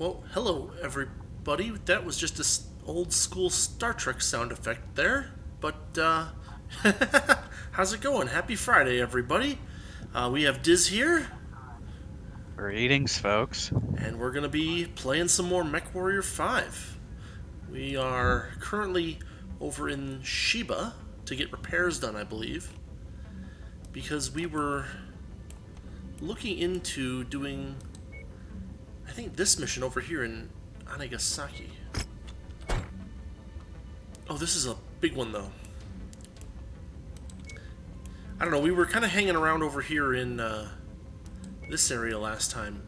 Well, hello, everybody. That was just a old school Star Trek sound effect there. But, how's it going? Happy Friday, everybody. We have Diz here, Greetings, folks. and we're going to be playing some more MechWarrior 5. We are currently over in Sheba to get repairs done, I believe, because we were looking into doing, I think, this mission over here in Anagasaki. Oh, this is a big one, though. I don't know, we were kind of hanging around over here in this area last time.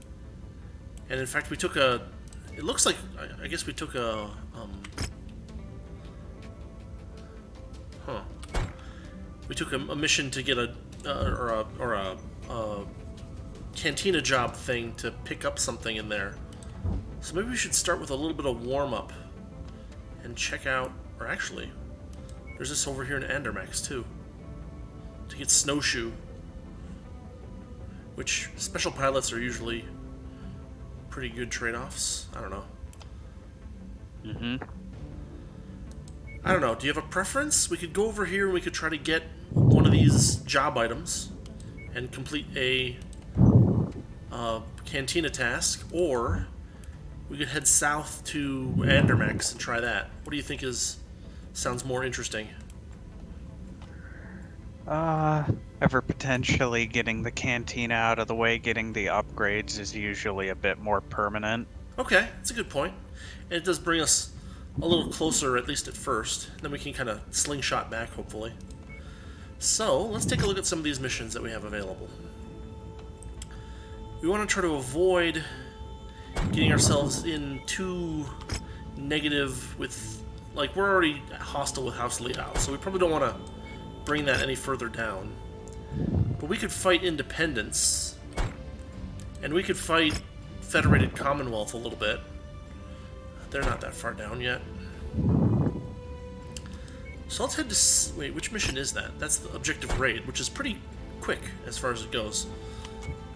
And in fact, we took a... It looks like... I guess we took a... We took a mission to get a cantina job thing to pick up something in there. So maybe we should start with a little bit of warm-up and check out... Or actually, there's this over here in Andermax, too. To get snowshoe. Which, special pilots are usually pretty good trade-offs. I don't know. I don't know. Do you have a preference? We could go over here and we could try to get one of these job items and complete a cantina task, or we could head south to Andermax and try that. What do you think sounds more interesting? Ever potentially getting the cantina out of the way, getting the upgrades is usually a bit more permanent. Okay, that's a good point. And it does bring us a little closer, at least at first. Then we can kind of slingshot back, hopefully. So, let's take a look at some of these missions that we have available. We want to try to avoid getting ourselves in too negative with... Like, we're already hostile with House Leal, so we probably don't want to bring that any further down. But we could fight independence, and we could fight Federated Commonwealth a little bit. They're not that far down yet. So let's head to... Wait, which mission is that? That's the Objective Raid, which is pretty quick as far as it goes.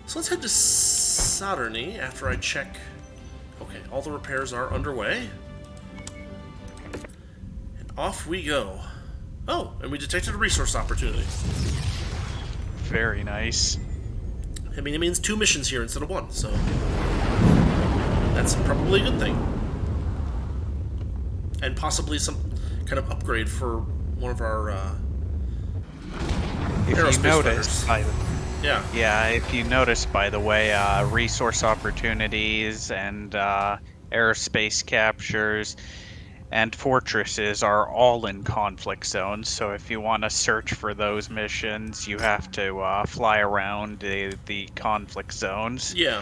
So let's head to Saturny after I check... Okay, all the repairs are underway. And off we go. Oh, and we detected a resource opportunity. Very nice. I mean, it means 2 missions here instead of 1, so... That's probably a good thing. And possibly some kind of upgrade for one of our If aerospace you notice, fighters. Yeah. if you notice, by the way, resource opportunities and aerospace captures and fortresses are all in conflict zones, so if you want to search for those missions, you have to fly around the conflict zones. Yeah.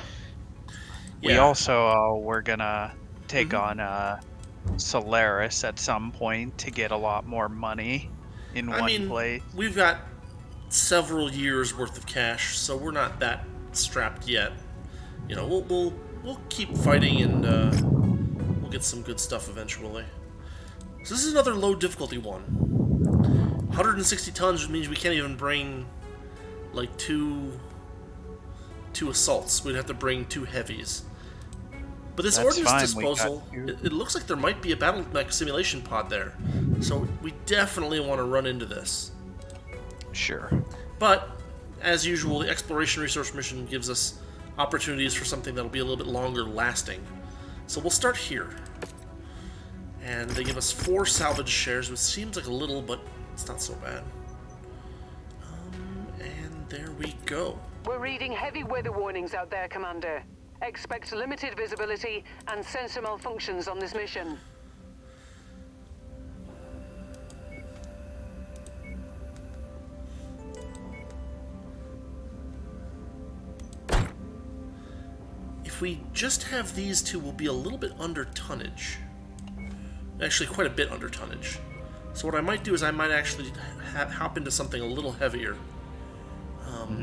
We also we're gonna take on Solaris at some point to get a lot more money in one place. We've got several years worth of cash, so we're not that strapped yet. You know, we'll keep fighting and we'll get some good stuff eventually. So this is another low difficulty one. 160 tons means we can't even bring like two assaults. We'd have to bring 2 heavies. But this That's ordnance fine, disposal, it looks like there might be a battle mech simulation pod there. So we definitely want to run into this. Sure. But, as usual, the exploration resource mission gives us opportunities for something that'll be a little bit longer lasting. So we'll start here. And they give us 4 salvage shares, which seems like a little, but it's not so bad. And there we go. We're reading heavy weather warnings out there, Commander. Expect limited visibility and sensor malfunctions on this mission. If we just have these 2, we'll be a little bit under tonnage. Actually, quite a bit under tonnage. So what I might do is I might actually hop into something a little heavier. I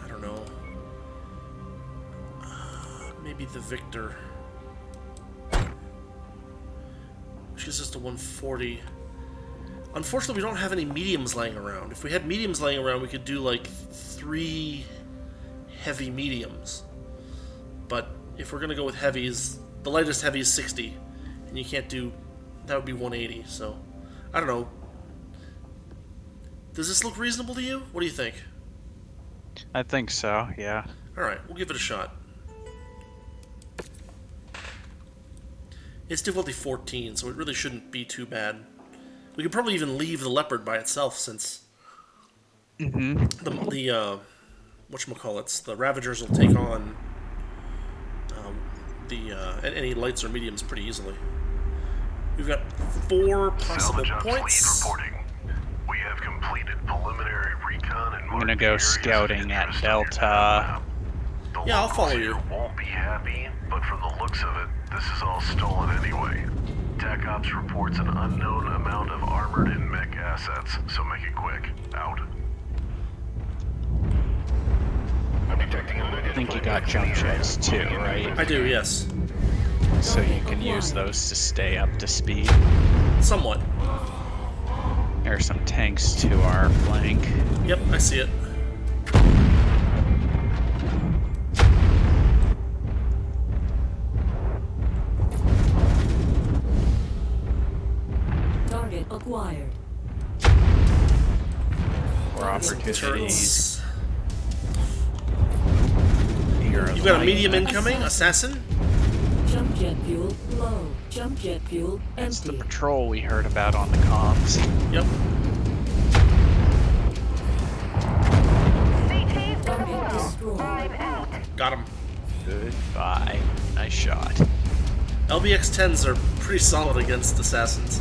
don't know. Maybe the Victor. Which gives us to 140. Unfortunately, we don't have any mediums laying around. If we had mediums laying around, we could do like 3 heavy mediums. but if we're gonna go with heavies, the lightest heavy is 60, and you can't do. That would be 180. So, I don't know. Does this look reasonable to you? What do you think? I think so, yeah. Alright, we'll give it a shot. It's difficulty 14, so it really shouldn't be too bad. We could probably even leave the leopard by itself, since the whatchamacallits, the Ravagers will take on any lights or mediums pretty easily. We've got 4 possible points. Reporting. We have completed preliminary recon and I'm gonna go scouting at Delta. Yeah, I'll follow you. Won't be happy, but from the looks of it, this is all stolen anyway. TAC Ops reports an unknown amount of armored and mech assets, so make it quick. Out. I think you got jump jets too, right? I do, yes. So you can use those to stay up to speed. Somewhat. There are some tanks to our flank. Yep, I see it. Target acquired. Or opportunities. You've got a medium incoming, assassin. Jump jet fuel low. Jump jet fuel That's the empty. patrol we heard about on the comms. Yep. Target destroyed. Got him. Goodbye. Nice shot. LBX-10s are pretty solid against assassins.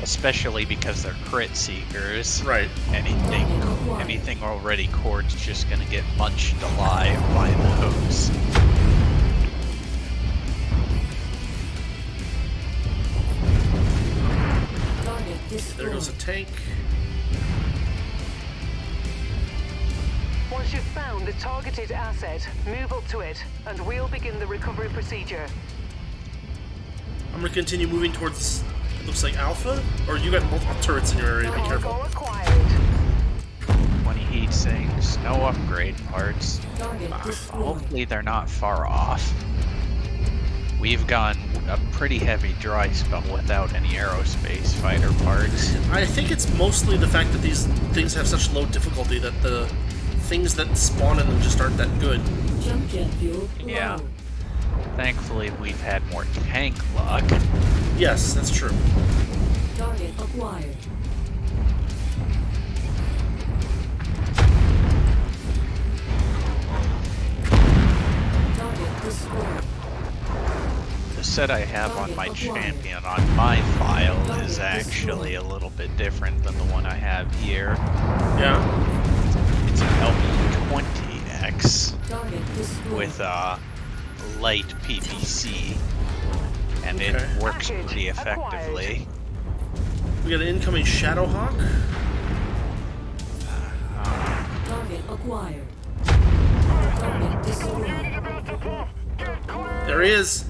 Especially because they're crit seekers. Right. Anything already cored's just gonna get munched alive by those. Target There destroyed. goes a tank. Once you've found the targeted asset, move up to it, and we'll begin the recovery procedure. I'm gonna continue moving towards, it looks like Alpha? Or you got multiple turrets in your area, be careful. Cargo acquired. 20 heat sinks, no upgrade parts. Target destroyed. Hopefully they're not far off. We've gone a pretty heavy dry spell without any aerospace fighter parts. I think it's mostly the fact that these things have such low difficulty that the things that spawn in them just aren't that good. Jump jet fuel Yeah. low. Thankfully, we've had more tank luck. Yes, that's true. Target acquired. Target destroyed. The set I have on my champion on my file is actually a little bit different than the one I have here. Yeah. It's an LB20X Target destroyed. with light PPC, and Okay. it works Package pretty acquired. effectively. We got an incoming Shadowhawk. Target acquired. Target destroyed. There he is.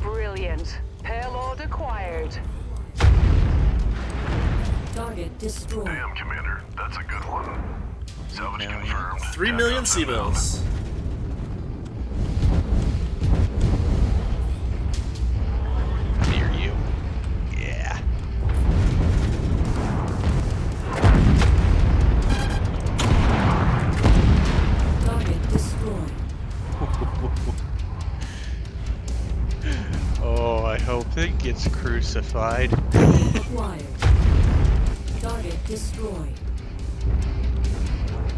Brilliant. Payload acquired. Target destroyed. Damn, Commander. That's a good one. Salvage confirmed. 3 million TAC Ops inbound. C-bills. Near you. Yeah. Target destroyed. Oh, I hope it gets crucified. Target acquired. Target destroyed.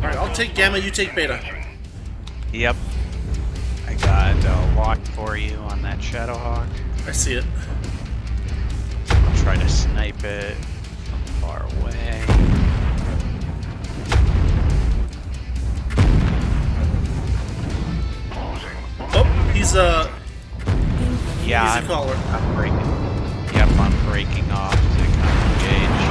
Alright, I'll take Gamma, you take Beta. Yep. I got a lock for you on that Shadowhawk. I see it. I'll try to snipe it from far away. Oh, he's Yeah, Easy caller. I'm breaking. Yep, I'm breaking off to kind of engage.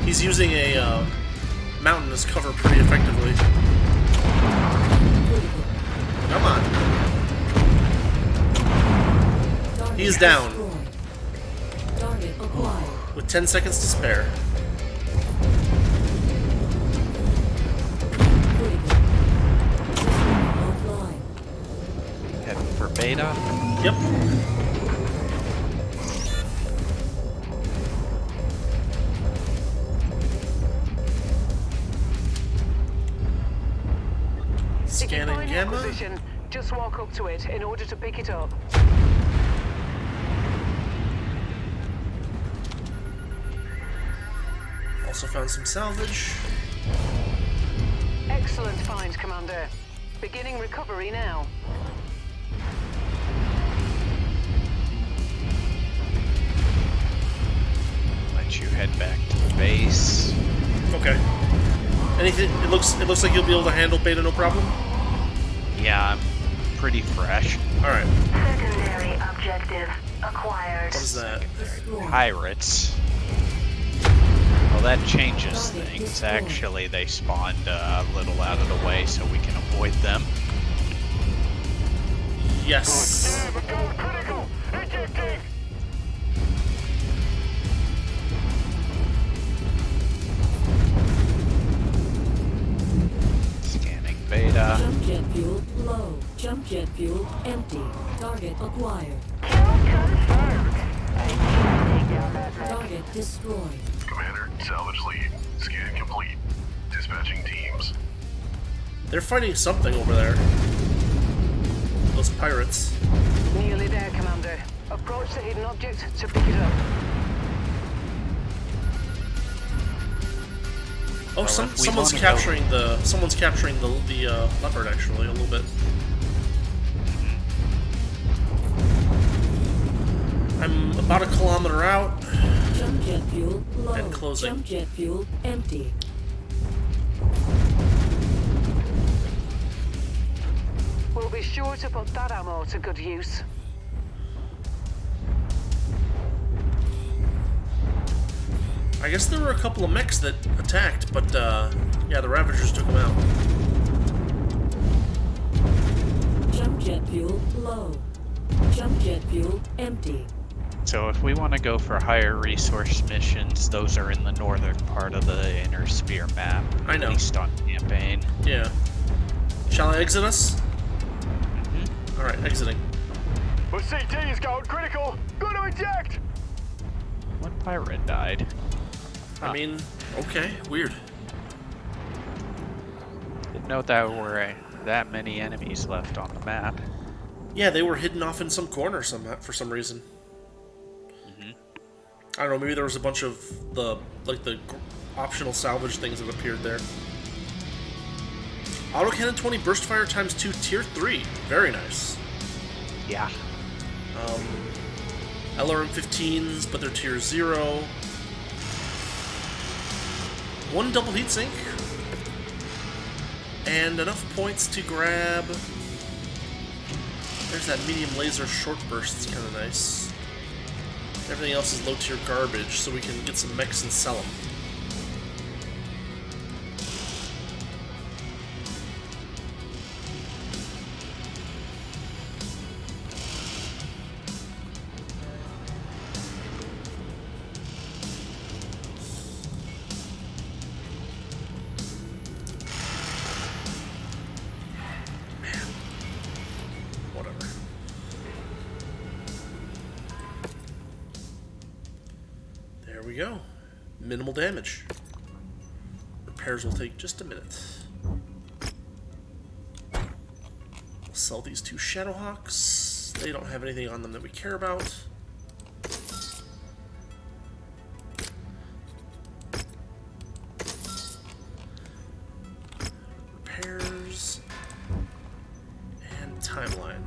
he's using a mountain as cover pretty effectively. Come on. is down, Destroyed. Target acquired. with 10 seconds to spare. Critical. System offline. Heading for beta. Yep. If you Scanning find the gamma. acquisition, just walk up to it in order to pick it up. Also found some salvage. Excellent find, Commander. Beginning recovery now. Let you head back to the base. Okay. Anything? It looks like you'll be able to handle beta, no problem. Yeah, I'm pretty fresh. All right. Secondary objective acquired. What is that? Destroyed. Pirates. Well, that changes things. Actually, they spawned a little out of the way so we can avoid them. Yes. Scanning beta. Jump jet fuel low. Jump jet fuel empty. Target acquired. Target destroyed. Commander, salvage lead. Scan complete. Dispatching teams. They're fighting something over there. Those pirates. Nearly there, Commander. Approach the hidden object to pick it up. Oh, Well, if we someone's wanna capturing the leopard actually a little bit. I'm about a kilometer out. Jump jet fuel low. And closing. Jump jet fuel empty. We'll be sure to put that ammo to good use. I guess there were a couple of mechs that attacked, but yeah, the Ravagers took them out. Jump jet fuel low. Jump jet fuel empty. So if we want to go for higher resource missions, those are in the northern part of the Inner Sphere map. I know. At least on campaign. Yeah. Shall I exit us? All right, exiting. But CT is going critical. Got to eject. One pirate died. I mean, okay, weird. Didn't know that were that many enemies left on the map. Yeah, they were hidden off in some corner for some reason. I don't know, maybe there was a bunch of the optional salvage things that appeared there. Autocannon 20 burst fire times 2 tier 3. Very nice. Yeah. LRM 15s, but they're tier 0. 1 double heatsink. And enough points to grab. There's that medium laser short burst, it's kind of nice. Everything else is low tier garbage, so we can get some mechs and sell them. Whatever. There we go. Minimal damage. Repairs will take just a minute. We'll sell these 2 Shadowhawks. They don't have anything on them that we care about. Repairs. And timeline.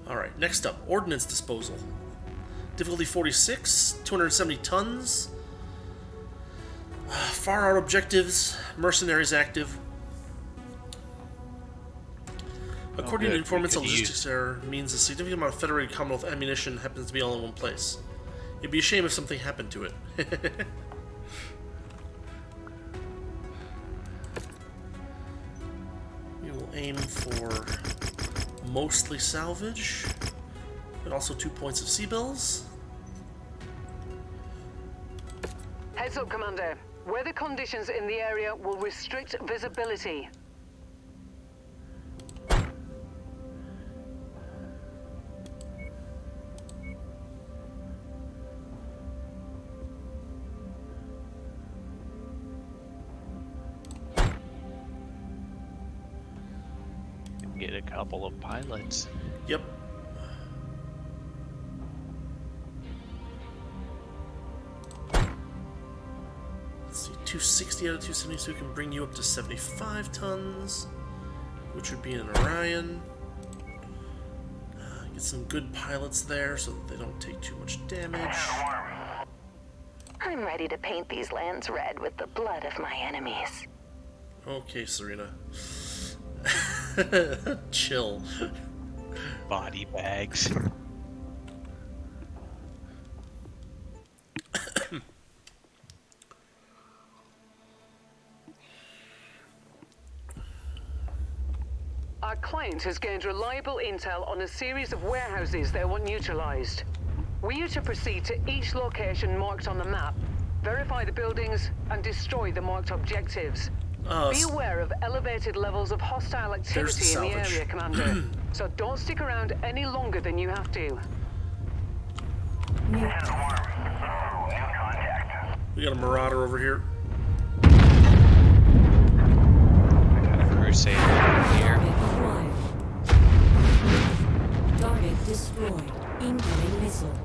Alright, next up, Ordnance Disposal. Difficulty 46, 270 tons. Far out objectives, mercenaries active. According to good. informants, a We could logistics error means a significant amount of Federated Commonwealth ammunition happens to be all in one place. It'd be a shame if something happened to it. aim for mostly salvage, and also 2 points of sea bills. Heads up, Commander. Weather conditions in the area will restrict visibility. Get a couple of pilots. Yep. Let's see, 260 out of 272 can bring you up to 75 tons, which would be an Orion. Get some good pilots there so that they don't take too much damage. I'm ready to paint these lands red with the blood of my enemies. Okay, Serena. Chill. Body bags. Our client has gained reliable intel on a series of warehouses they want neutralized. We are to proceed to each location marked on the map, verify the buildings, and destroy the marked objectives. Be aware of elevated levels of hostile activity in the area, Commander. So don't stick around any longer than you have to. We got a Marauder over here. Crusader here. Target destroyed. Incoming missile.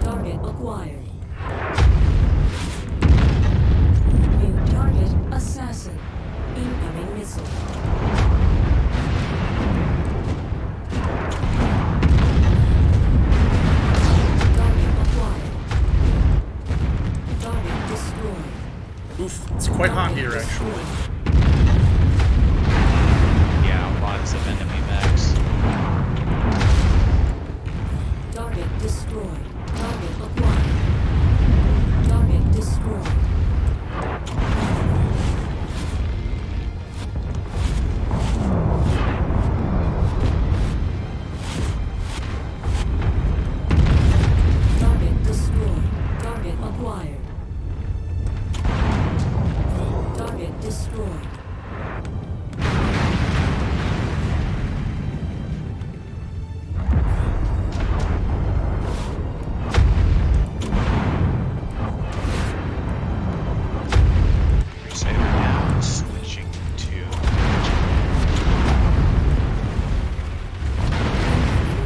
Target acquired. New target assassin. Incoming missile. Target acquired. Target destroyed. Oof, it's quite hot here, actually. Yeah, lots of enemy mechs. Target destroyed. Target acquired. Target destroyed. Target destroyed. Target acquired. Target destroyed. Crusader now switching to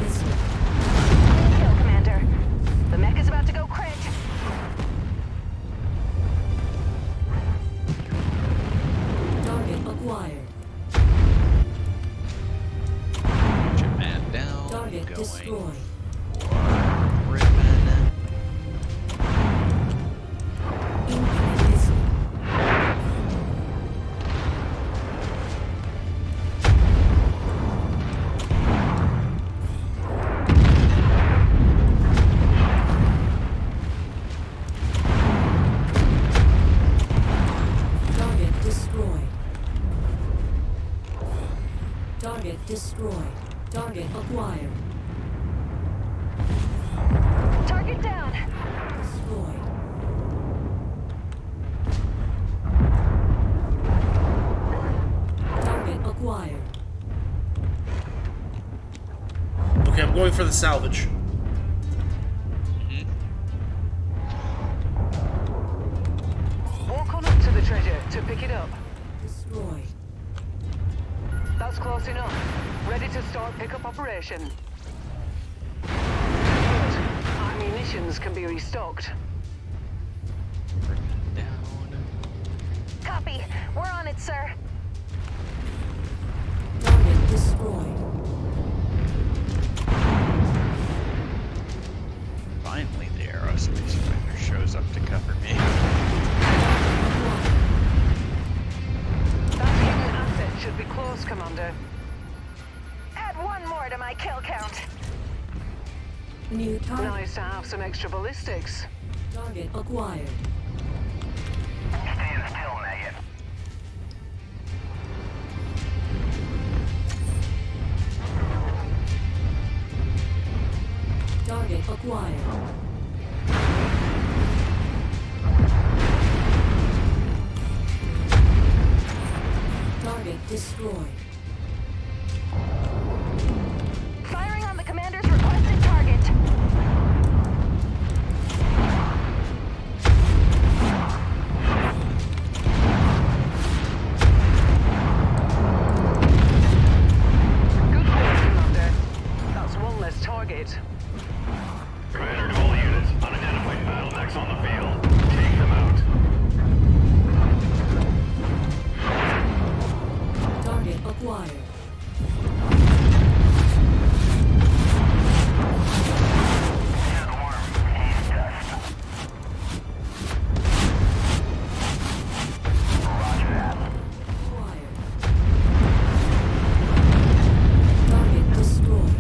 Missile. Kill, Commander. The mech is about to go crit. Target acquired. Japan down. Target Going destroyed. ribbon. Incoming missile. Target destroyed. Target destroyed. Target acquired. Target down. Destroyed. Target acquired. Okay, I'm going for the salvage. Walk on up to the treasure to pick it up. Destroyed. That's close enough. Ready to start pickup operation. Good. Our munitions can be restocked. Down. Copy. We're on it, sir. Target destroyed. Finally, the aerospace fighter shows up to cover me. That hidden asset should be close, Commander. Add one more to my kill count. New target. Nice to have some extra ballistics. Target acquired. Target acquired. Target destroyed. Firing on the commander's requested target. Good work, Commander. That's one less target. Commander to all units. Unidentified battle mechs on the field. Take them out. Target acquired. Acquired. Target destroyed.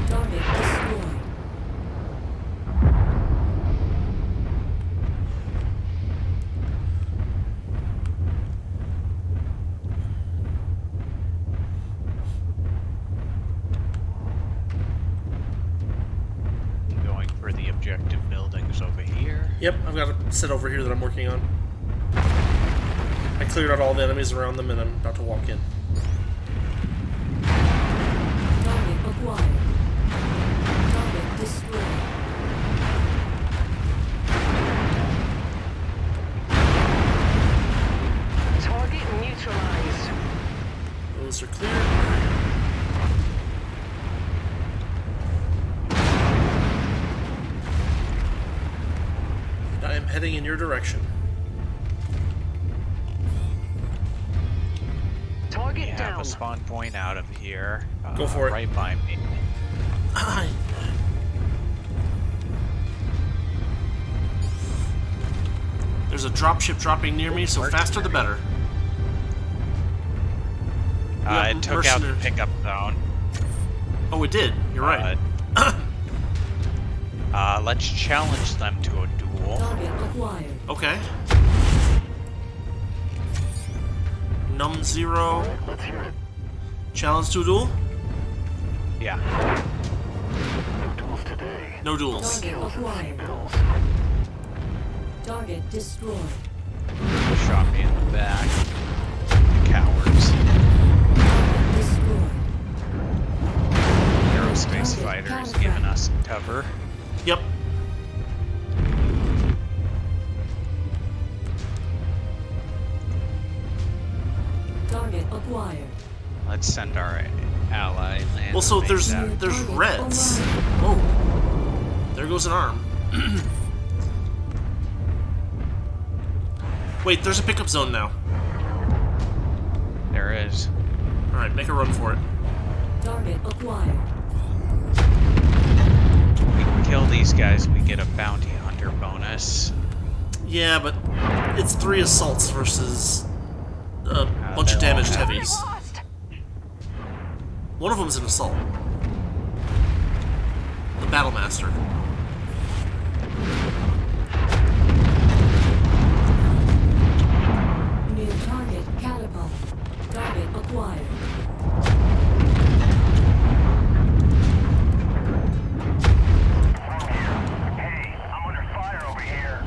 Target destroyed. Going for the objective buildings over here. Yep, I've got a set over here that I'm working on. I cleared out all the enemies around them, and I'm about to walk in. Target acquired. Target destroyed. Target neutralized. Those are clear. And I am heading in your direction. Target We have down. a spawn point out of here. Go for it. Right by me. There's a dropship dropping near me, so faster the better. got It took out the mercenaries. pickup zone. Oh, it did. You're right. Let's challenge them to a duel. Target acquired. Okay. Num 0. Let's hear it. Challenge to a duel? Yeah. No duels today. No duels. Target acquired. Bills. Target destroyed. Shot me in the back. Cowards. Target destroyed. Aerospace fighters giving us cover. Yep. Target acquired. Let's send our ally land. Well, so to there's make that. reds. Oh, there goes an arm. Wait, there's a pickup zone now. There is. All right, make a run for it. Target acquired. We can kill these guys, we get a bounty hunter bonus. Yeah, but it's 3 assaults versus a bunch of they're all damaged heavy. heavies. Lost. One of them's an assault. The Battlemaster. New target catapult. Target acquired. Hey, I'm under fire over here.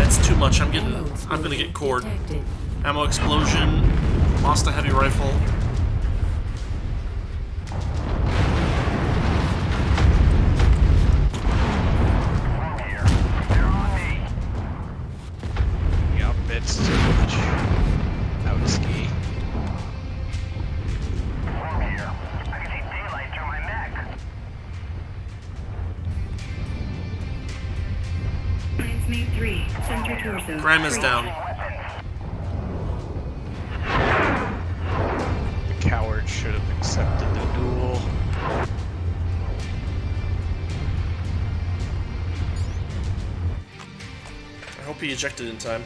It's too much. I'm Ammo gonna get explosion cored. detected. Ammo explosion. Lost a heavy rifle. From here. They're on me. Yup, it's too much. Out ski. From here. I can see daylight through my mech. Transmate 3, center torso. Grime is down. Weapons. The coward should have accepted the duel. I hope he ejected in time.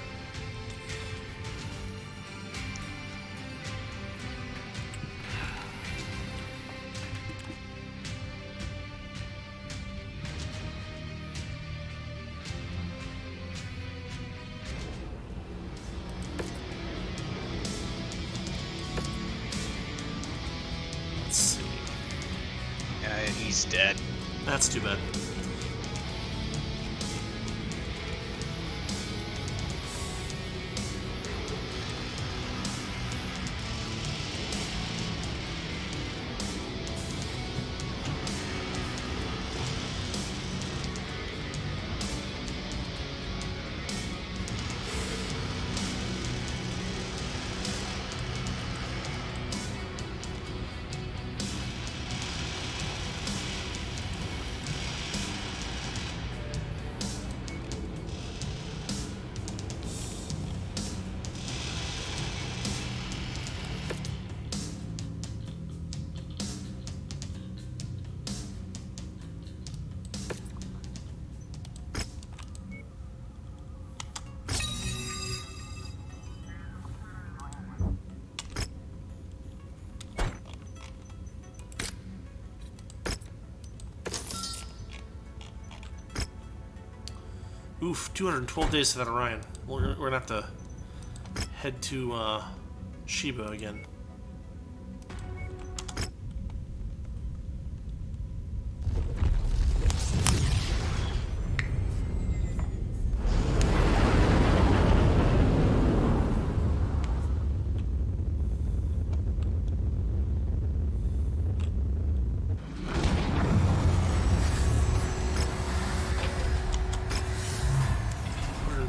he's dead. That's too bad. Oof, 212 days to that Orion. We're gonna have to head to Sheba again.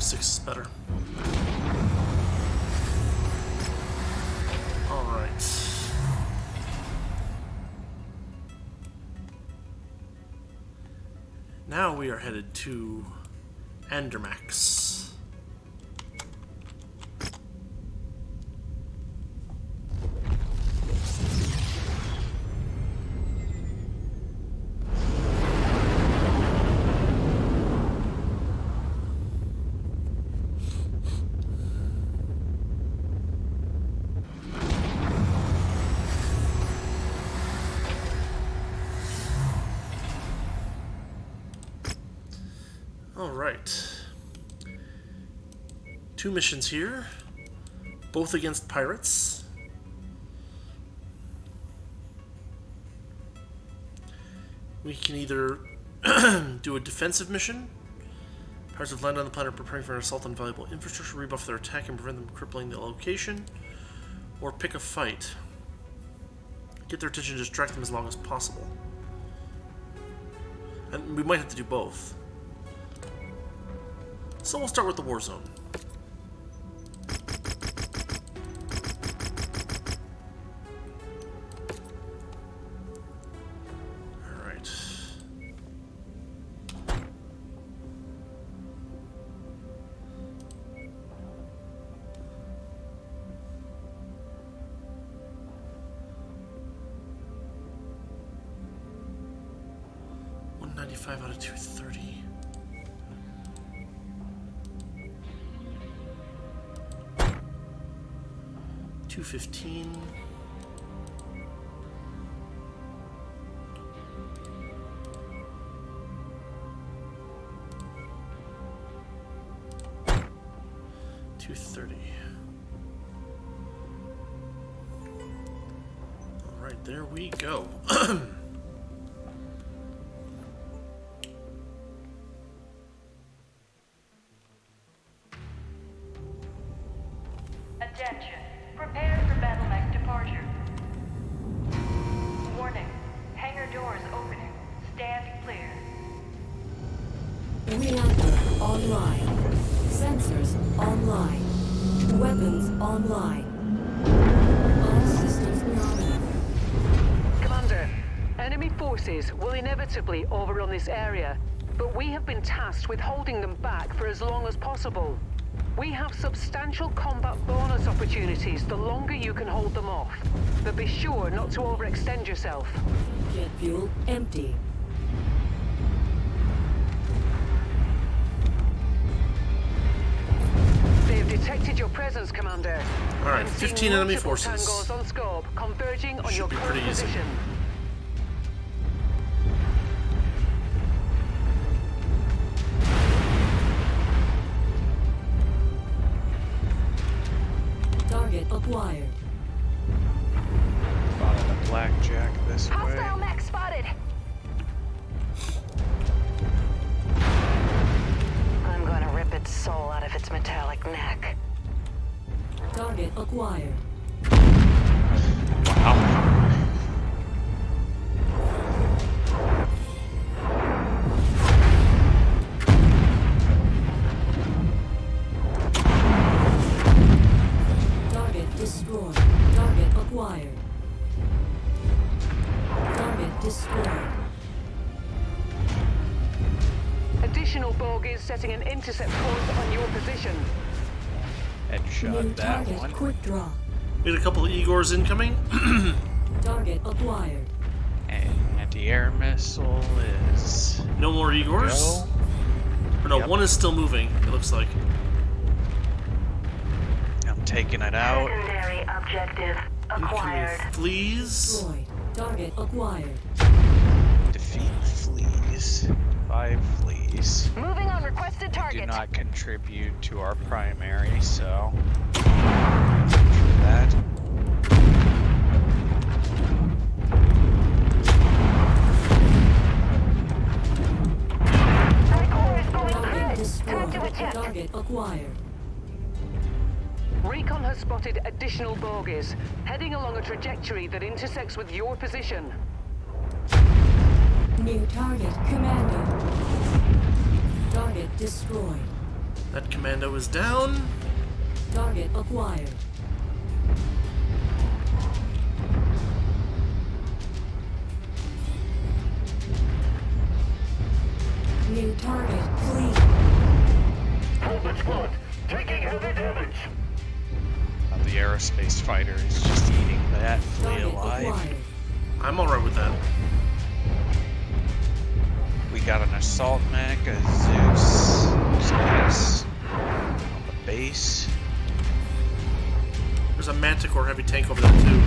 Six is better. All right. Now we are headed to Andermax. Alright. 2 missions here, both against pirates. We can either do a defensive mission. Pirates have landed on the planet preparing for an assault on valuable infrastructure, rebuff their attack and prevent them crippling the location. Or pick a fight. Get their attention and distract them as long as possible. And we might have to do both. So we'll start with the war zone. All right. $195 out of 230. 215. $230. All right, there we go. Attention. Prepare for battle mech departure. Warning. Hangar doors opening. Stand clear. Reactor online. Sensors online. Weapons online. All systems nominal. Commander, enemy forces will inevitably overrun this area, but we have been tasked with holding them back for as long as possible. We have substantial combat bonus opportunities the longer you can hold them off. But be sure not to overextend yourself. Jet fuel empty. They have detected your presence, Commander. All right, I'm seeing 15 enemy multiple forces. tangos on scope, converging on Should your be current pretty easy. position. Target acquired. Spotted a blackjack this way. Hostile mech spotted. mech. Target acquired. Wow. Target destroyed. Target acquired. Target destroyed. Additional bogies setting an intercept course on your position. New Headshot that target one. quick draw. We had a couple of Igors incoming. Target acquired. And anti-air missile is No more Igors. go. Or no, Yep. one is still moving, it looks like. I'm taking it out. Secondary objective Incoming acquired. fleas. Destroyed. Target acquired. Defeat fleas. 5 fleas. Moving on requested Do target. not contribute to our primary, so that. Target destroyed. to eject. Target acquired. Recon has spotted additional bogies, heading along a trajectory that intersects with your position. New target commando. Target destroyed. That commando is down. Target acquired. New target flee. Movement squad, taking heavy damage. The aerospace fighter is just eating that flea Target alive. acquired. I'm alright with that. We got an assault mech, a Zeus, Zeus on the base. There's a Manticore heavy tank over there too.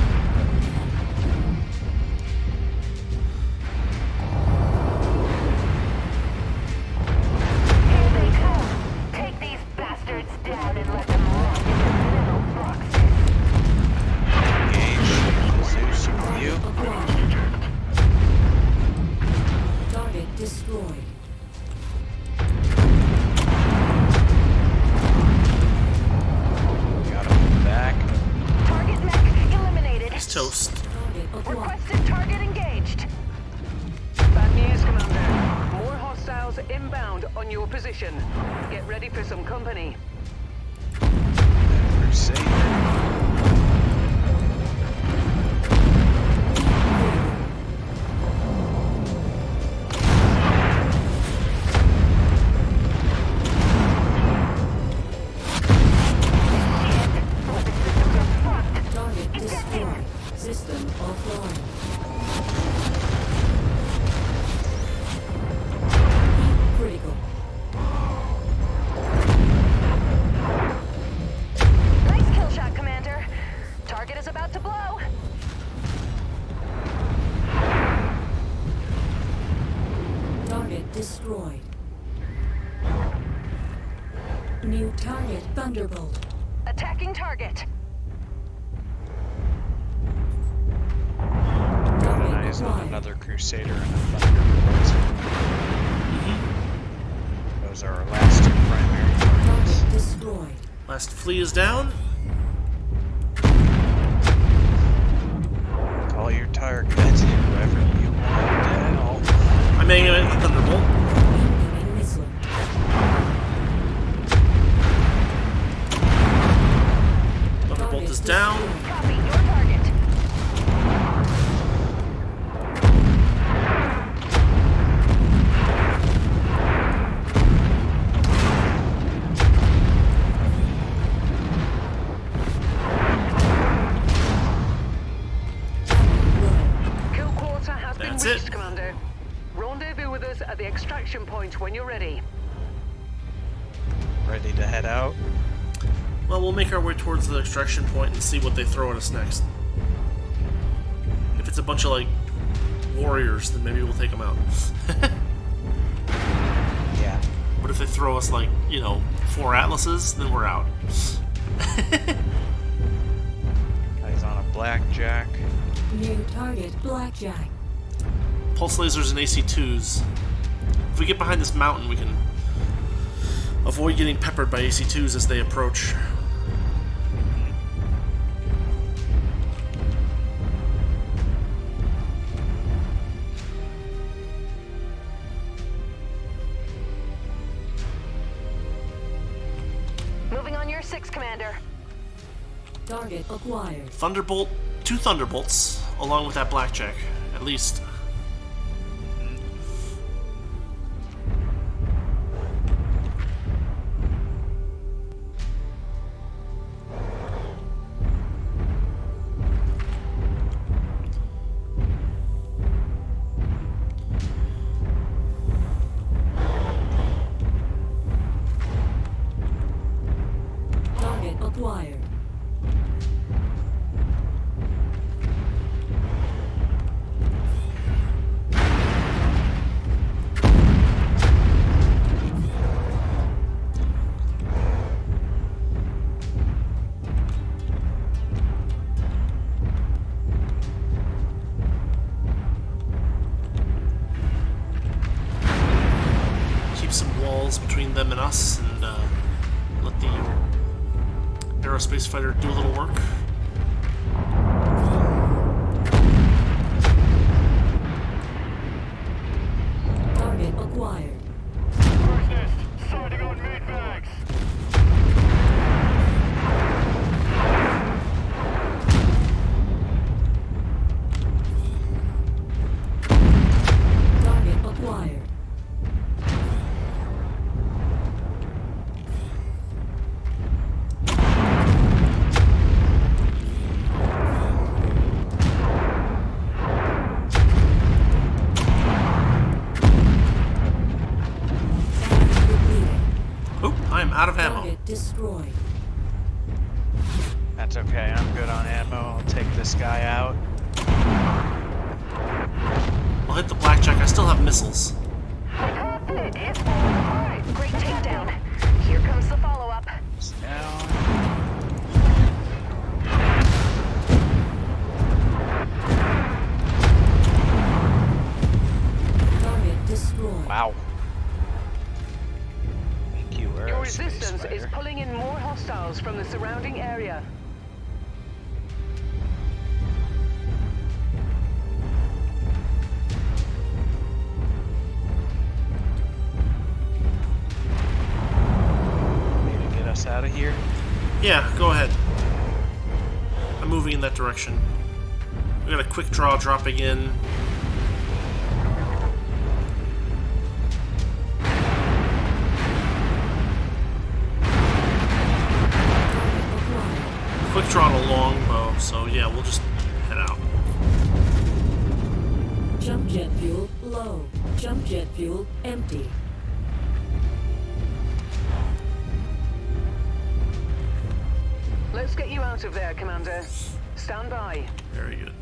Here they come. Take these bastards down and let them rot in their little boxes. Engage Zeus with you. Acquired. Target destroyed. Got him back. Target mech eliminated. He's toast. Target acquired. Requested target engaged. Bad news, Commander. More hostiles inbound on your position. Get ready for some company. Crusader. Target destroyed. System offline. Heat critical. Nice kill shot, Commander. Target is about to blow. Target destroyed. New target Thunderbolt. Attacking target. Target Eyes on acquired. another Crusader and a Thunderbolt. Those are our last two primary targets. Target destroyed. Last flea is down. Call your target, whoever you want down. I'm aiming at the Thunderbolt. Incoming missile. Thunderbolt is down. Copy your target. Kill quarter has That's been it. reached, Commander. Rendezvous with us at the extraction point when you're ready. Ready to head out? Well, we'll make our way towards the extraction point and see what they throw at us next. If it's a bunch of, like, warriors, then maybe we'll take them out. Yeah. But if they throw us, like, 4 Atlases, then we're out. Eyes on a blackjack. New target Blackjack. Pulse lasers and AC2s. If we get behind this mountain, we can avoid getting peppered by AC-2s as they approach. Moving on your 6, Commander. Target acquired. Thunderbolt, 2 Thunderbolts, along with that Blackjack, at least. Target acquired. Keep some walls between them and us, and let the aerospace fighter do a little work. Target acquired. Sighting on meatbags. Target acquired. Oh, I am out of ammo. Target destroyed. That's okay, I'm good on ammo. I'll take this guy out. I'll hit the Blackjack. I still have missiles. Great takedown. Here comes the follow-up. It's down. Target destroyed. Wow. Thank you, Your aerospace resistance is fighter. pulling in more hostiles from the surrounding area. Need to get us out of here. Yeah, go ahead. I'm moving in that direction. We got a quick draw dropping in. Quick draw on a longbow, so yeah, we'll just head out. Jump jet fuel low. Jump jet fuel empty. Let's get you out of there, Commander. Stand by. Very good.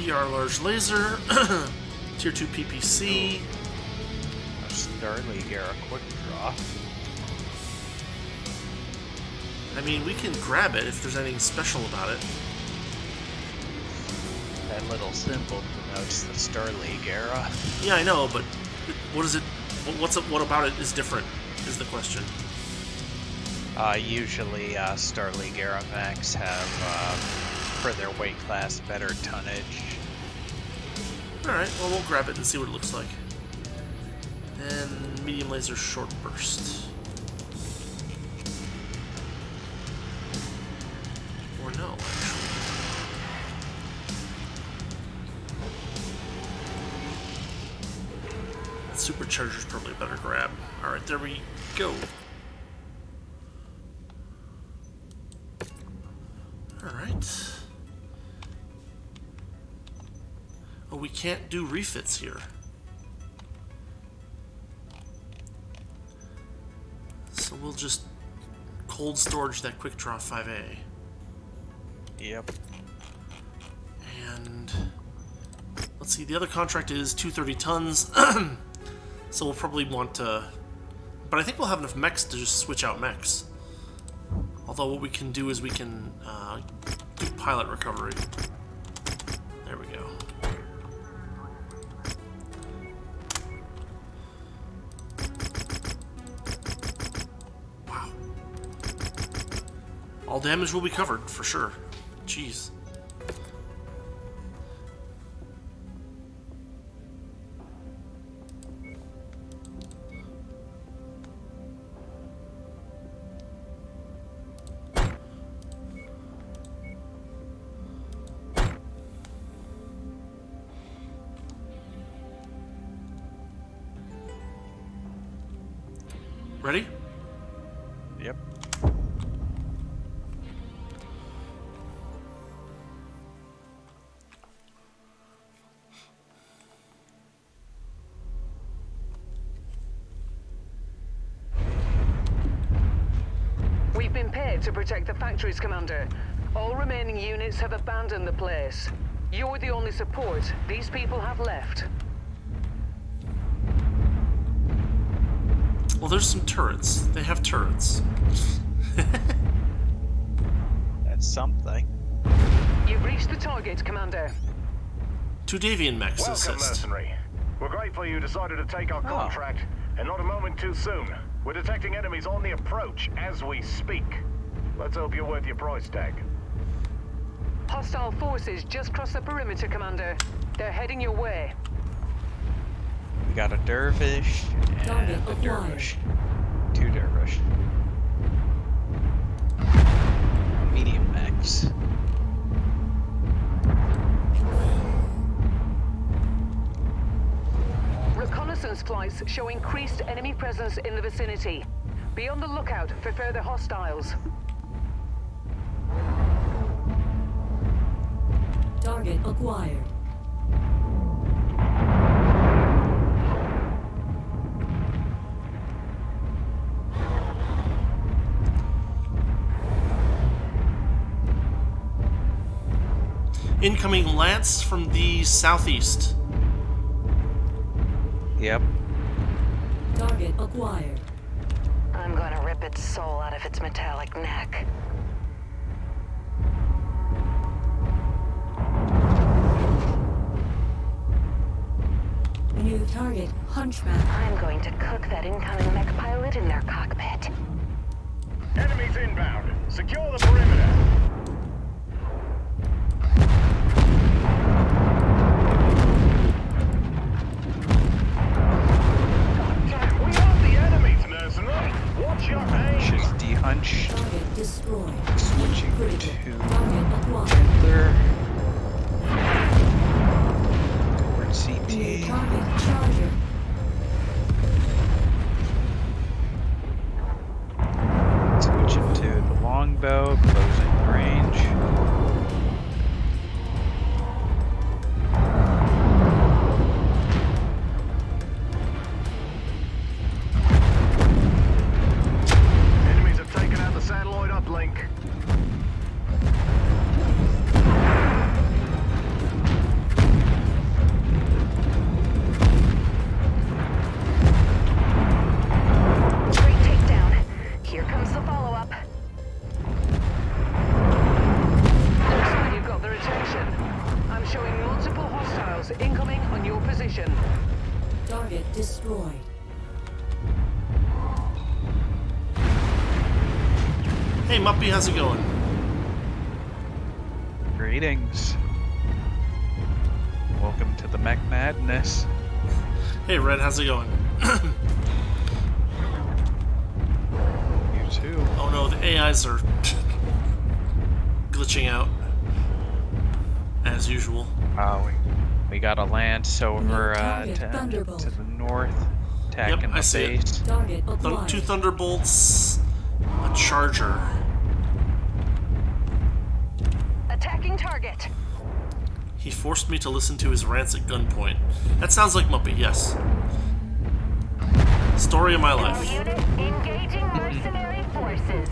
ER large laser, tier 2 PPC. Starleague era quick draw. I mean, we can grab it if there's anything special about it. That little symbol denotes the Starleague era. Yeah, I know, but what is it? What about it is different? Is the question. Usually, Starleague era mechs have, for their weight class, better tonnage. Alright, well, we'll grab it and see what it looks like. And medium laser short burst. Or no, actually. That supercharger's probably a better grab. Alright, there we go. Alright. Oh, we can't do refits here. So we'll just cold storage that quick draw 5A. Yep. And let's see, the other contract is 230 tons, so we'll probably want to... But I think we'll have enough mechs to just switch out mechs. Although what we can do is we can do pilot recovery. There we go. Wow. All damage will be covered, for sure. Jeez. Ready? Yep. We've been paid to protect the factories, Commander. All remaining units have abandoned the place. You're the only support these people have left. Well, there's some turrets. They have turrets. That's something. You've reached the target, Commander. 2 Davian mechs Welcome, assist. mercenary. We're grateful you decided to take our contract, and not a moment too soon. We're detecting enemies on the approach as we speak. Let's hope you're worth your price tag. Hostile forces just crossed the perimeter, Commander. They're heading your way. We got a dervish and a dervish. 2 dervish. Medium mechs. Reconnaissance flights show increased enemy presence in the vicinity. Be on the lookout for further hostiles. Target acquired. Incoming lance from the southeast. Yep. Target acquired. I'm gonna rip its soul out of its metallic neck. New target, Hunchback. I'm going to cook that incoming mech pilot in their cockpit. Enemies inbound. Secure the perimeter. We are the enemies, mercenary. Watch your Hunch aim. is dehunched. Target destroyed. Switching Critical. to Target acquired. Hitler. Toward New CT. target, Charger. Switching to the longbow, closing range. Enemies have taken out the satellite uplink. Great takedown. Here comes the follow-up. Looks like you've got their attention. I'm showing multiple hostiles incoming on your position. Target destroyed. Hey, Muppy, how's it going? Greetings. Welcome to the Mech Madness. Hey, Red, how's it going? You too. Oh no, the AIs are glitching out. As usual. We got a lance over target, to Thunderbolt. the north, attacking Yep, I the see it. base. Target acquired. 2 Thunderbolts, a Charger. Attacking target. He forced me to listen to his rants at gunpoint. That sounds like Muppy, yes. Story of my All life. units engaging mercenary forces.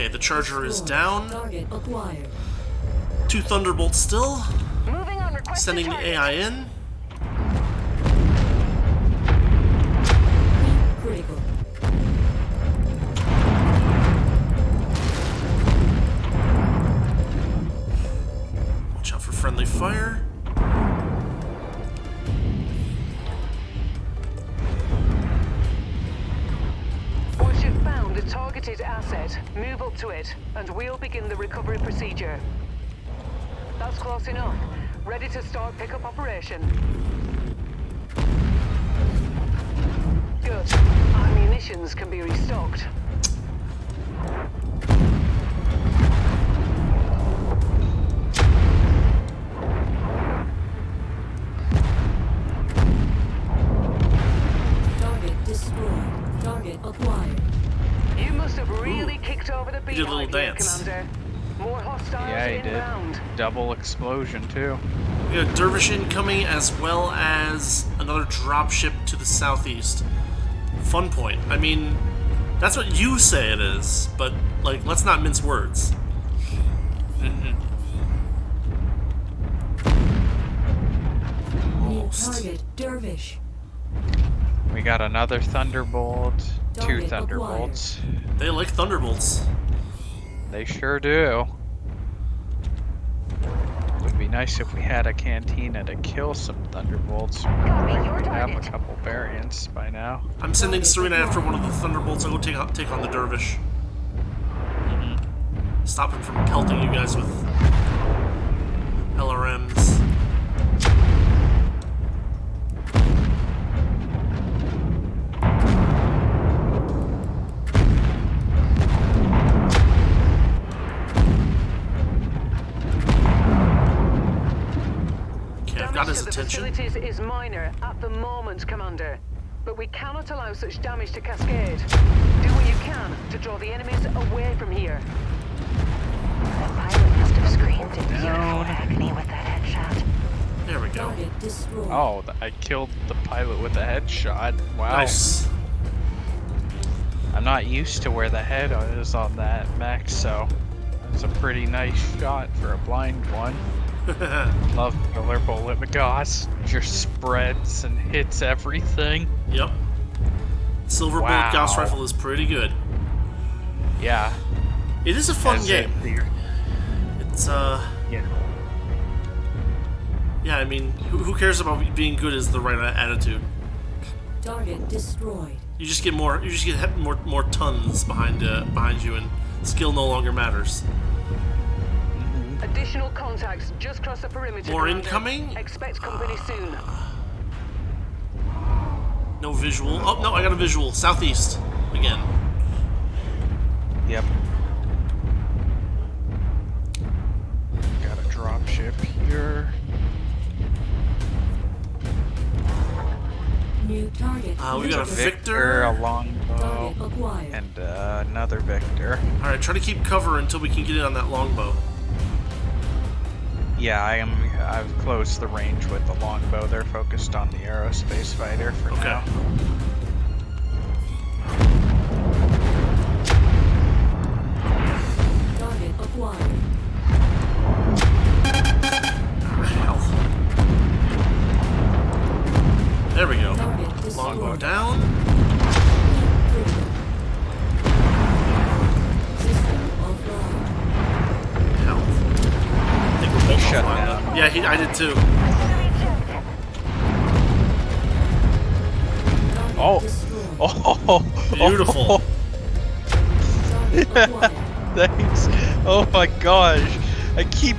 Okay, the charger is down. Target acquired. 2 thunderbolts still. Moving on, requested Sending the target. AI in. Critical. Watch out for friendly fire. Once you've found a targeted asset, move up to it, and we'll begin the recovery procedure. That's close enough. Ready to start pickup operation. Good. Our munitions can be restocked. Target destroyed. Target acquired. You must have really kicked over the did a little beehive here, dance. Commander. More hostiles Yeah, he did. inbound. Double explosion too. We got a dervish incoming as well as another dropship to the southeast. Fun point. I mean, that's what you say it is, but like, let's not mince words. New Almost. target dervish. We got another thunderbolt, 2 Target thunderbolts. They like thunderbolts. They sure do. Would be nice if we had a cantina to kill some thunderbolts. Copy your We'd have a target. couple variants by now. I'm sending Serena after one of the thunderbolts. I'll go take on the dervish. Stop him from pelting you guys with LRMs. Okay, I've got his Damage to the attention. facilities is minor at the moment, Commander. But we cannot allow such damage to cascade. Do what you can to draw the enemies away from here. The pilot must have screamed in beautiful agony with that headshot. There we go. Target destroyed. Oh, I killed the pilot with a headshot. Wow. Nice. I'm not used to where the head is on that mech, so it's a pretty nice shot for a blind one. Love killer bullet, McGoss. Just spreads and hits everything. Yep. Silver bullet Wow. Gauss rifle is pretty good. Yeah. It is a fun As game. It's Yeah. yeah. I mean, who cares about being good? Is the right attitude. Target destroyed. You just get more. You just get more tons behind you, and skill no longer matters. Additional contacts just cross the perimeter. More Commander. incoming? Expect company soon. No visual. Oh no, I got a visual. Southeast again. Yep. Got a drop ship here. New target. We got a Victor. A longbow, Target acquired. and another Victor. All right, try to keep cover until we can get in on that longbow. Yeah, I've closed the range with the longbow. They're focused on the aerospace fighter for Okay. now. Target acquired. Hell. There we go. Target destroyed. Longbow down. Critical. System offline. Hell. I think we're both Shut offline down. now. Yeah, I did too. Target Oh. destroyed. Oh, Beautiful. Target acquired. Thanks. Oh my gosh, I keep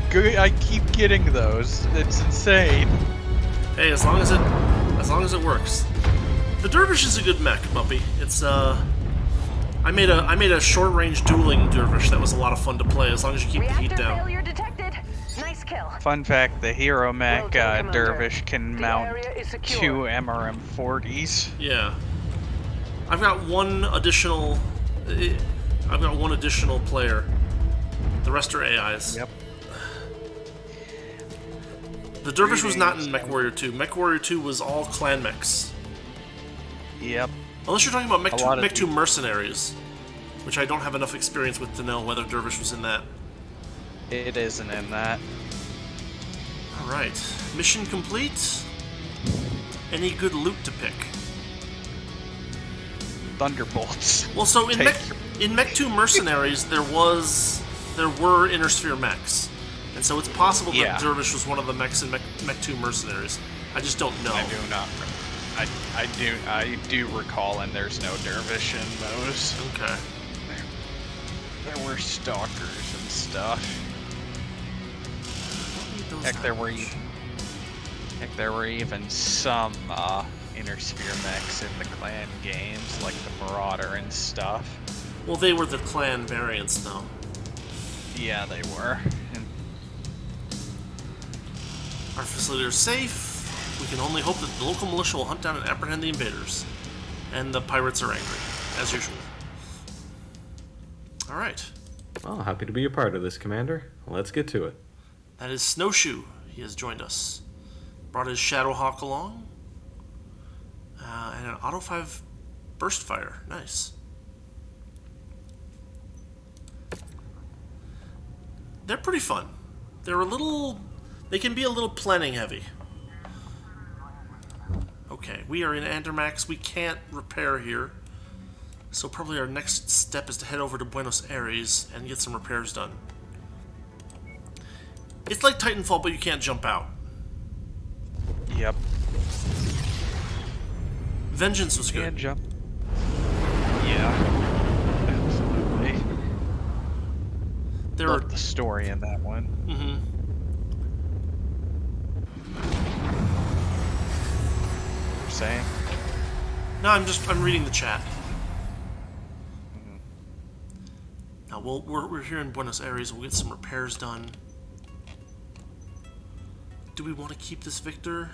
getting those. It's insane. Hey, as long as it works. The dervish is a good mech, Muppy. It's I made a short range dueling dervish that was a lot of fun to play as long as you keep the heat Reactor down. failure detected. Nice kill. Fun fact: the hero mech Well done, Commander. dervish can The mount area is secure. 2 MRM-40s. Yeah. I've got one additional player. The rest are AIs. Yep. The dervish was not in MechWarrior 2. MechWarrior 2 was all clan mechs. Yep. Unless you're talking about A lot of Mech 2 mercenaries. which I don't have enough experience with to know whether Dervish was in that. It isn't in that. Alright. Mission complete. Any good loot to pick? Thunderbolts. Well, so in Mech 2 Mercenaries, there were Inner Sphere mechs. And so it's possible that Dervish was one of the mechs in Mech 2 Mercenaries. I just don't know. I do not. I do recall, and there's no Dervish in those. Okay. There were stalkers and stuff. Heck, there were even some Inner Sphere mechs in the clan games, like the Marauder and stuff. Well, they were the clan variants, though. Yeah, they were. Our facility is safe. We can only hope that the local militia will hunt down and apprehend the invaders. And the pirates are angry, as usual. Alright. Well, happy to be a part of this, Commander. Let's get to it. That is Snowshoe. He has joined us. Brought his Shadowhawk along. And an Auto 5 burst fire. Nice. They're pretty fun. They can be a little planning heavy. Okay, we are in Andermax. We can't repair here. So probably our next step is to head over to Buenos Aires and get some repairs done. It's like Titanfall, but you can't jump out. Yep. Vengeance was good. Can't jump. Yeah. Absolutely. Love the story in that one. Mm-hmm. You're saying? No, I'm reading the chat. Now we're here in Buenos Aires. We'll get some repairs done. Do we want to keep this Victor?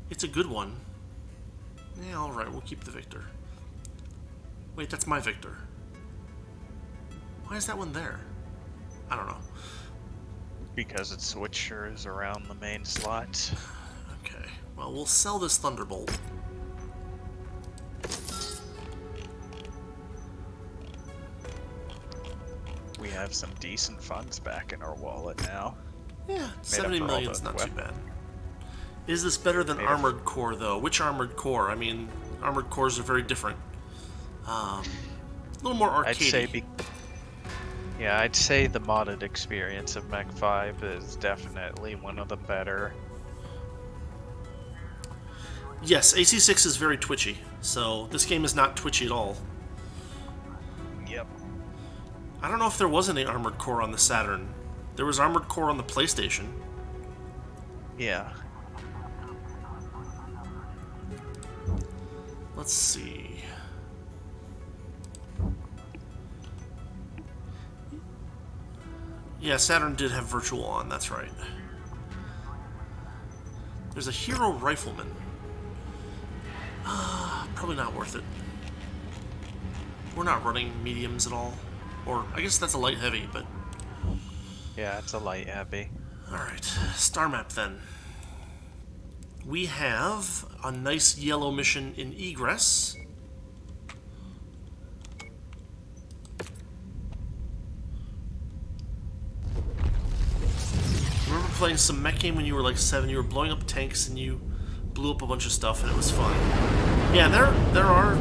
It's a good one. Yeah, all right. We'll keep the Victor. Wait, that's my Victor. Why is that one there? I don't know. Because it switches around the main slots. Okay. Well, we'll sell this Thunderbolt. We have some decent funds back in our wallet now. Yeah, 70 million's not too bad. Is this better than Armored Core, though? Which Armored Core? I mean, Armored Cores are very different. A little more arcadey. I'd say the modded experience of Mech 5 is definitely one of the better. Yes, AC6 is very twitchy, so this game is not twitchy at all. Yep. I don't know if there was any Armored Core on the Saturn. There was Armored Core on the PlayStation. Yeah. Let's see. Yeah, Saturn did have Virtual on, that's right. There's a Hero Rifleman. Probably not worth it. We're not running mediums at all. Or, I guess that's a light heavy, but... Yeah, it's a light heavy. Alright, star map then. We have a nice yellow mission in Egress. Remember playing some mech game when you were like 7? You were blowing up tanks and you blew up a bunch of stuff and it was fun. Yeah, there are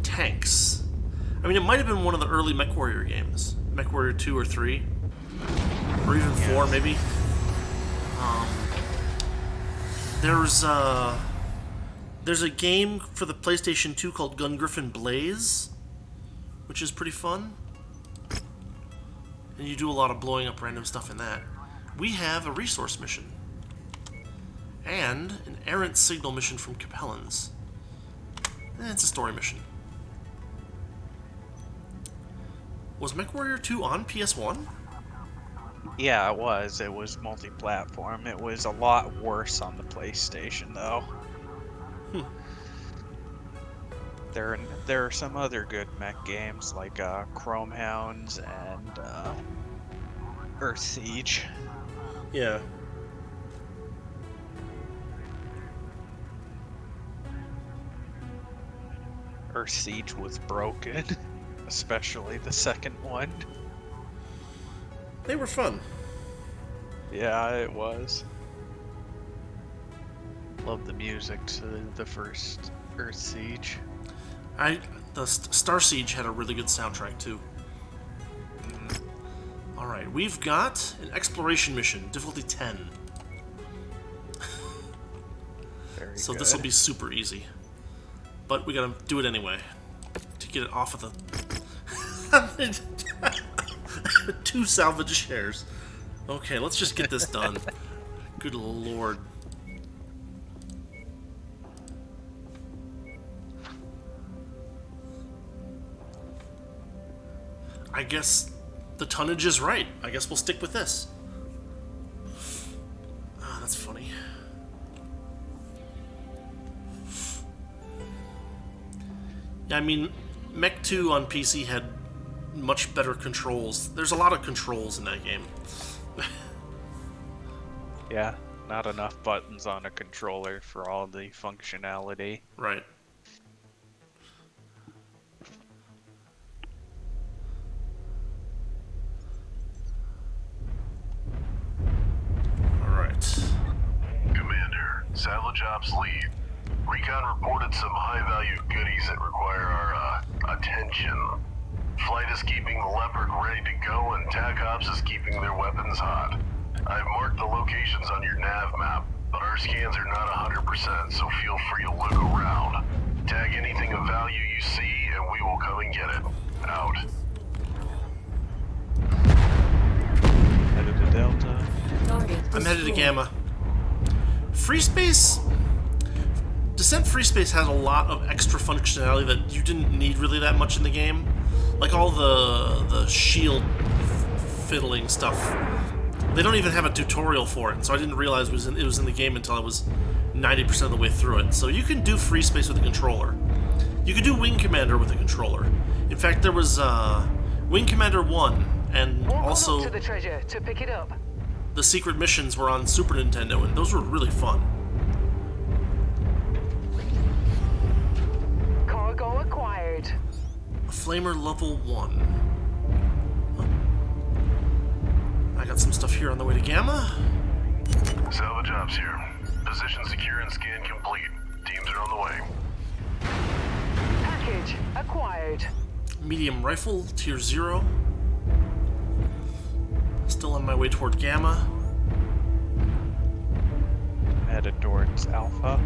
tanks. I mean, it might have been one of the early MechWarrior games. MechWarrior 2 or 3. Or even 4, maybe. There's a game for the PlayStation 2 called Gun Griffin Blaze, which is pretty fun. And you do a lot of blowing up random stuff in that. We have a resource mission. And an errant signal mission from Capellans. It's a story mission. Was MechWarrior 2 on PS1? Yeah, it was. It was multi-platform. It was a lot worse on the PlayStation, though. There are some other good mech games, like Chrome Hounds and Earth Siege. Yeah. Earth Siege was broken, especially the second one. They were fun. Yeah, it was. Love the music to the first Earth Siege. The Star Siege had a really good soundtrack too. All right, we've got an exploration mission, difficulty 10. Very So good. this will be super easy, but we gotta do it anyway to get it off of the 2 salvage shares. Okay, let's just get this done. Good lord. I guess the tonnage is right. I guess we'll stick with this. Ah, that's funny. Yeah, I mean, Mech 2 on PC had much better controls. There's a lot of controls in that game. Yeah, not enough buttons on a controller for all the functionality. Right. Alright. Commander, Salvage Ops lead. Recon reported some high-value goodies that require our, attention. Flight is keeping the Leopard ready to go, and TAC Ops is keeping their weapons hot. I've marked the locations on your nav map, but our scans are not 100%, so feel free to look around. Tag anything of value you see, and we will come and get it. Out. Headed to Delta. I'm headed to Gamma. Free Space... Descent Free Space had a lot of extra functionality that you didn't need really that much in the game. Like all the shield fiddling stuff. They don't even have a tutorial for it, so I didn't realize it was in the game until I was 90% of the way through it. So you can do Free Space with a controller. You can do Wing Commander with a controller. In fact, there was Wing Commander 1, and Walk also on up to the treasure to pick it up. the secret missions were on Super Nintendo, and those were really fun. Cargo acquired. Flamer level 1. I got some stuff here on the way to Gamma. Salvage Ops here. Position secure and scan complete. Teams are on the way. Package acquired. Medium rifle, tier 0. Still on my way toward Gamma. Headed towards Alpha.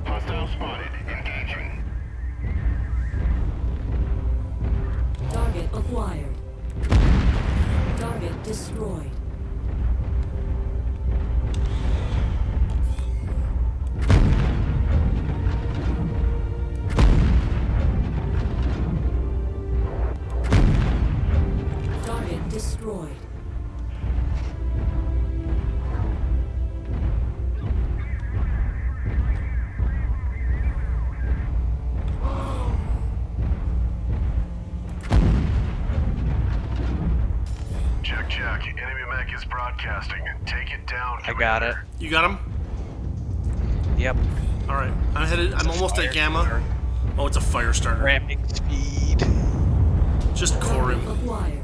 Hostile spotted. Engaging. Target acquired. Target destroyed. Target destroyed. Check. Enemy mech is broadcasting. Take it down, I got it. Commander. You got him? Yep. Alright, I'm almost at Gamma. Oh, it's a fire starter. Ramping speed. Just core Target him. acquired.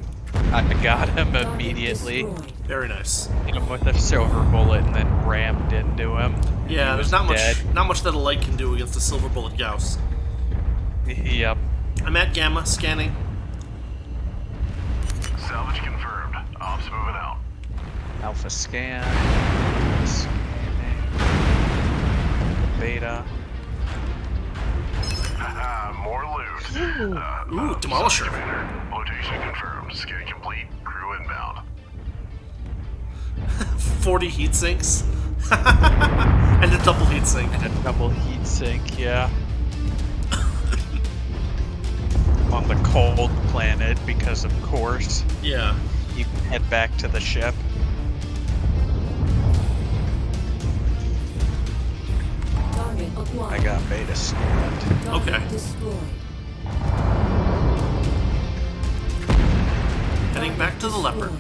I got him Target immediately. destroyed. Very nice. Hit him with a silver bullet and then rammed into him. Yeah, He there's was not much that a light can do against a silver bullet Gauss. Yep. I'm at Gamma, scanning. Salvage confirmed. Ops moving out. Alpha scan. Scanning. Beta. Haha, more loot. Ooh, Demolisher. Commander. Location confirmed. Scan complete. Crew inbound. 40 heat sinks. And a double heat sink. And a double heat sink, yeah. On the cold planet, because of course. Yeah. You can head back to the ship. Target acquired. I got beta scanned. Target Okay. destroyed. to the leopard.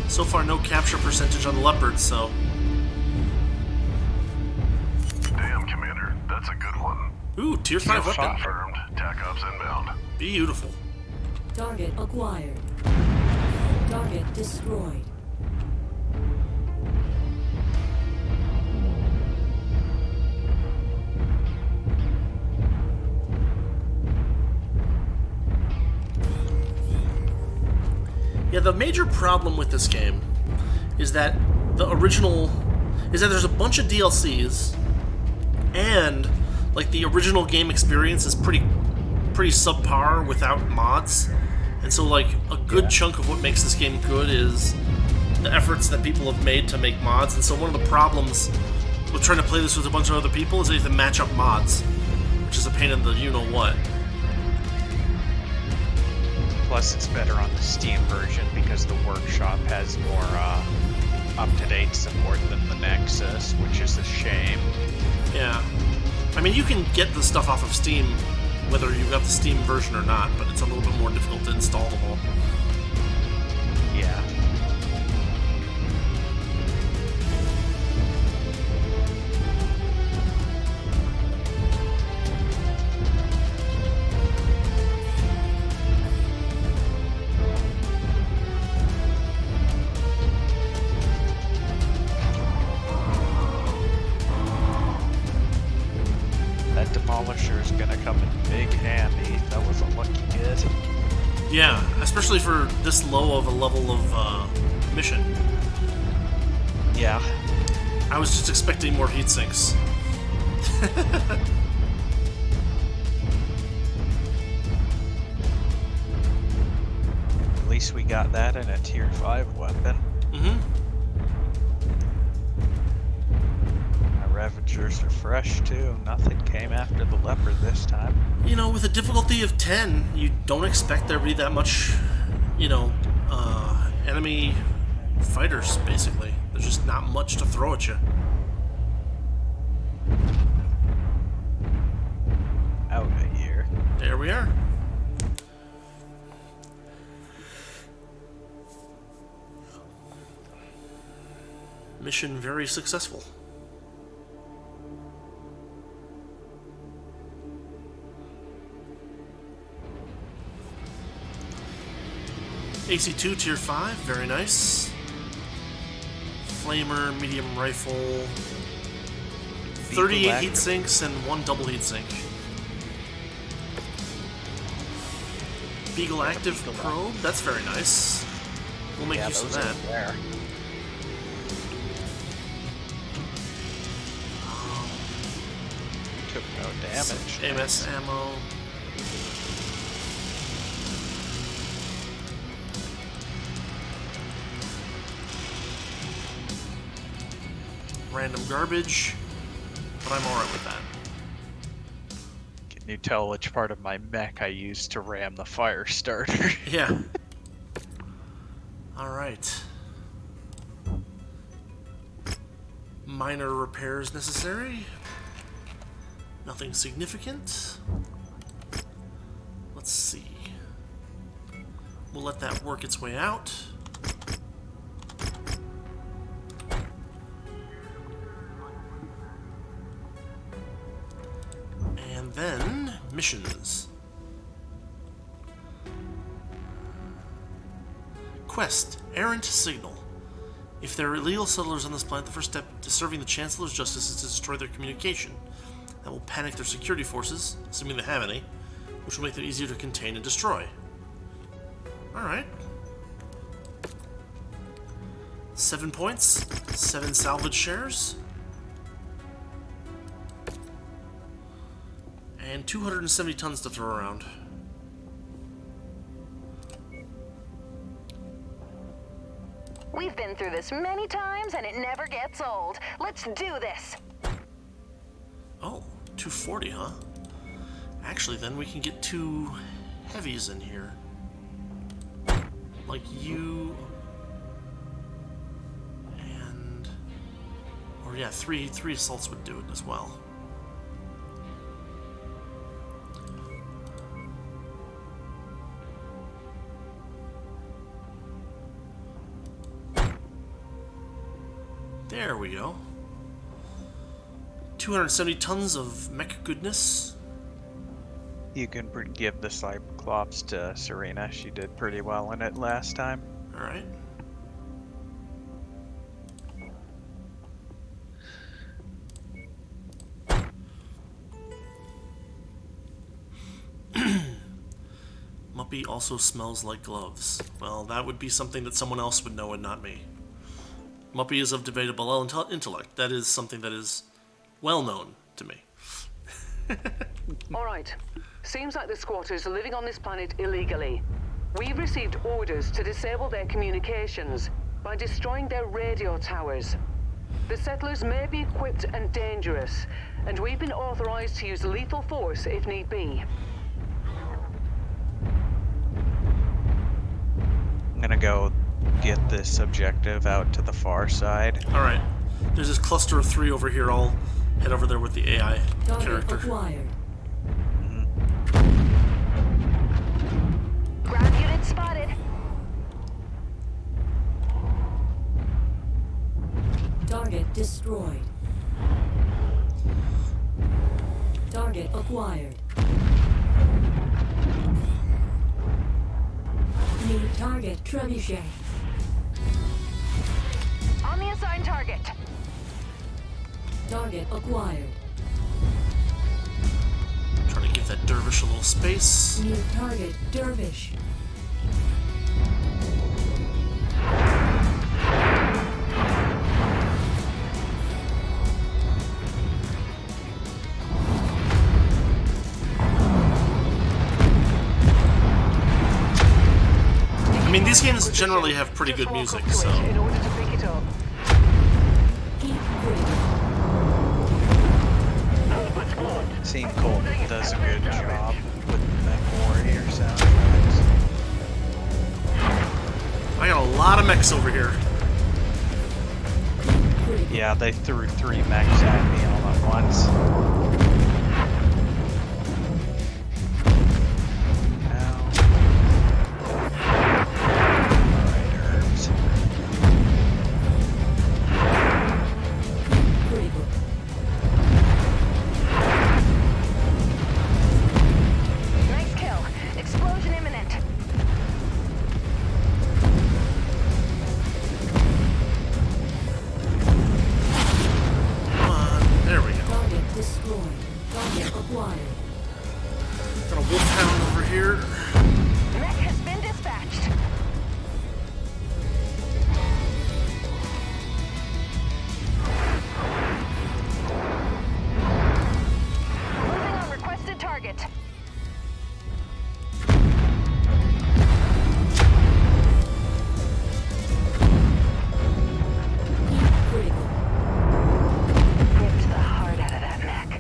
So far, no capture percentage on the leopard, so... Damn, Commander. That's a good one. Ooh, tier 5 weapon. Confirmed. TAC ops inbound. Beautiful. Target acquired. Target destroyed. Yeah, the major problem with this game is that there's a bunch of DLCs, and like the original game experience is pretty subpar without mods, and so like a good chunk of what makes this game good is the efforts that people have made to make mods. And so one of the problems with trying to play this with a bunch of other people is that you have to match up mods, which is a pain in the you-know-what. Plus, it's better on the Steam version because the workshop has more up-to-date support than the Nexus, which is a shame. Yeah. I mean, you can get the stuff off of Steam, whether you've got the Steam version or not, but it's a little bit more difficult to install them all. Yeah. Demolisher's gonna come in big handy. That was a lucky hit. Yeah, especially for this low of a level of mission. Yeah. I was just expecting more heat sinks. At least we got that in a tier 5 weapon. Mm-hmm. Ravagers are fresh too. Nothing came after the leopard this time. You know, with a difficulty of 10, you don't expect there to be that much, enemy fighters, basically. There's just not much to throw at you. Out of here. There we are. Mission very successful. AC2 tier 5, very nice. Flamer, medium rifle, 38 heat sinks and 1 double heat sink. Beagle active probe, that's very nice. We'll make use of that. There. Took no damage. MS ammo. Random garbage, but I'm alright with that. Can you tell which part of my mech I used to ram the fire starter? Yeah. Alright. Minor repairs necessary. Nothing significant. Let's see. We'll let that work its way out. And then, missions. Quest, Errant Signal. If there are illegal settlers on this planet, the first step to serving the Chancellor's justice is to destroy their communication. That will panic their security forces, assuming they have any, which will make them easier to contain and destroy. Alright. 7 points, 7 salvage shares, and 270 tons to throw around. We've been through this many times and it never gets old. Let's do this. Oh, 240, huh? Actually, then we can get 2 heavies in here. Like you... and... or yeah, three assaults would do it as well. go. 270 tons of mech goodness. You can give the Cyclops to Serena. She did pretty well in it last time. Alright. Muppy also smells like gloves. Well, that would be something that someone else would know and not me. Muppy is of debatable intellect. That is something that is well known to me. Alright. Seems like the squatters are living on this planet illegally. We've received orders to disable their communications by destroying their radio towers. The settlers may be equipped and dangerous, and we've been authorized to use lethal force if need be. I'm gonna go get this objective out to the far side. Alright. There's this cluster of 3 over here. I'll head over there with the AI character. Acquired. Ground unit spotted. Target destroyed. Target acquired. New target trebuchet. On the assigned target. Target acquired. Trying to give that dervish a little space. New target dervish. I mean, these games generally have pretty good music, so... In order to pick it up. Keep critical. Team Colton does a good job with the MechWarrior soundtracks. I got a lot of mechs over here. Yeah, they threw 3 mechs at me all at once.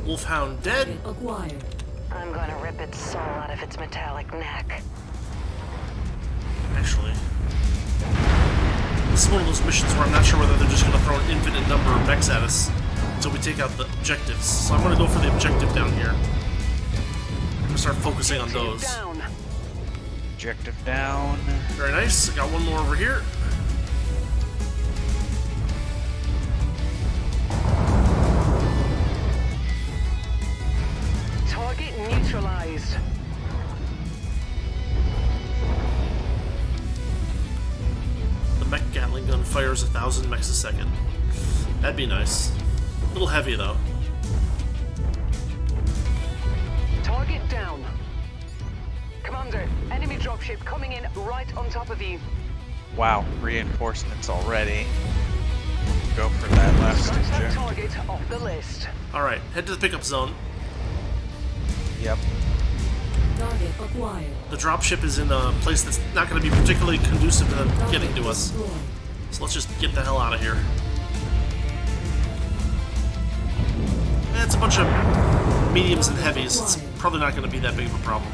Wolfhound dead. Acquired. I'm gonna rip its soul out of its metallic neck. Actually, this is one of those missions where I'm not sure whether they're just going to throw an infinite number of mechs at us until we take out the objectives. So I'm going to go for the objective down here. I'm going to start focusing on those. Objective down. Very nice. I got one more over here. Target neutralized. The mech Gatling gun fires 1,000 mechs a second. That'd be nice. A little heavy though. Target down. Commander, enemy dropship coming in right on top of you. Wow, reinforcements already. Go for that last Scratch that objective. target off the list. Alright, head to the pickup zone. Yep. Target acquired. The dropship is in a place that's not going to be particularly conducive to them getting to us. Destroyed. So let's just get the hell out of here. It's a bunch of mediums and heavies. It's probably not going to be that big of a problem.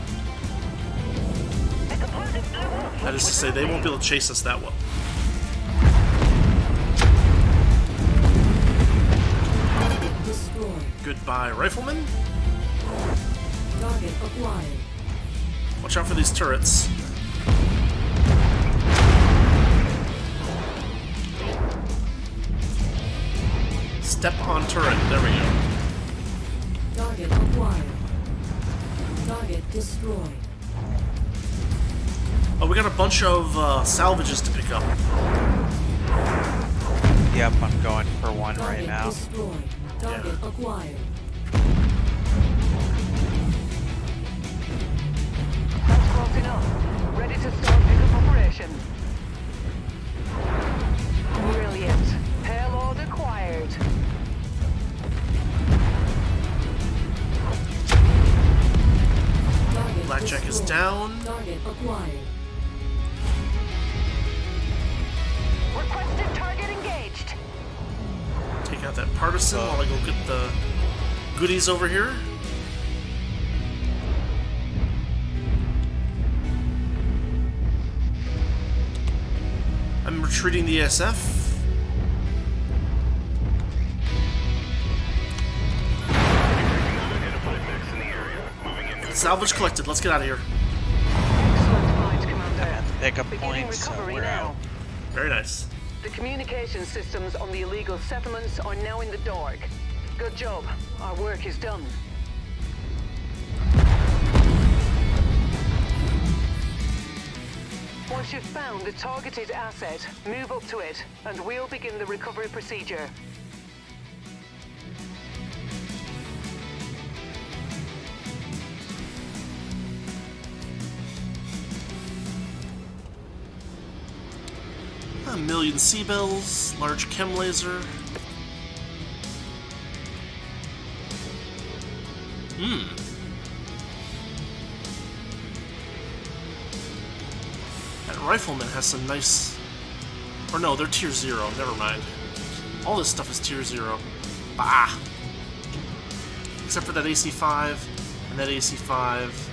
That is to say, they won't be able to chase us that well. Target destroyed. Goodbye, rifleman. Target acquired. Watch out for these turrets. Step on turret. There we go. Target acquired. Target destroyed. Oh, we got a bunch of salvages to pick up. Yep, I'm going for one right Target now. destroyed. Target acquired. That's close enough. Ready to start pickup operation. Brilliant. Payload acquired. Target Blackjack is destroyed. down. Target acquired. Requested target engaged. Take out that partisan while I go get the goodies over here. I'm retreating the ASF. Salvage collected. Let's get out of here. Excellent find, Commander. Pick up Beginning points, so recovery we're now. out. Very nice. The communication systems on the illegal settlements are now in the dark. Good job. Our work is done. Once you've found the targeted asset, move up to it, and we'll begin the recovery procedure. A million seabells, large chem laser. That rifleman has some nice... Or no, they're tier 0, never mind. All this stuff is tier 0. Bah! Except for that AC-5 and that AC-5.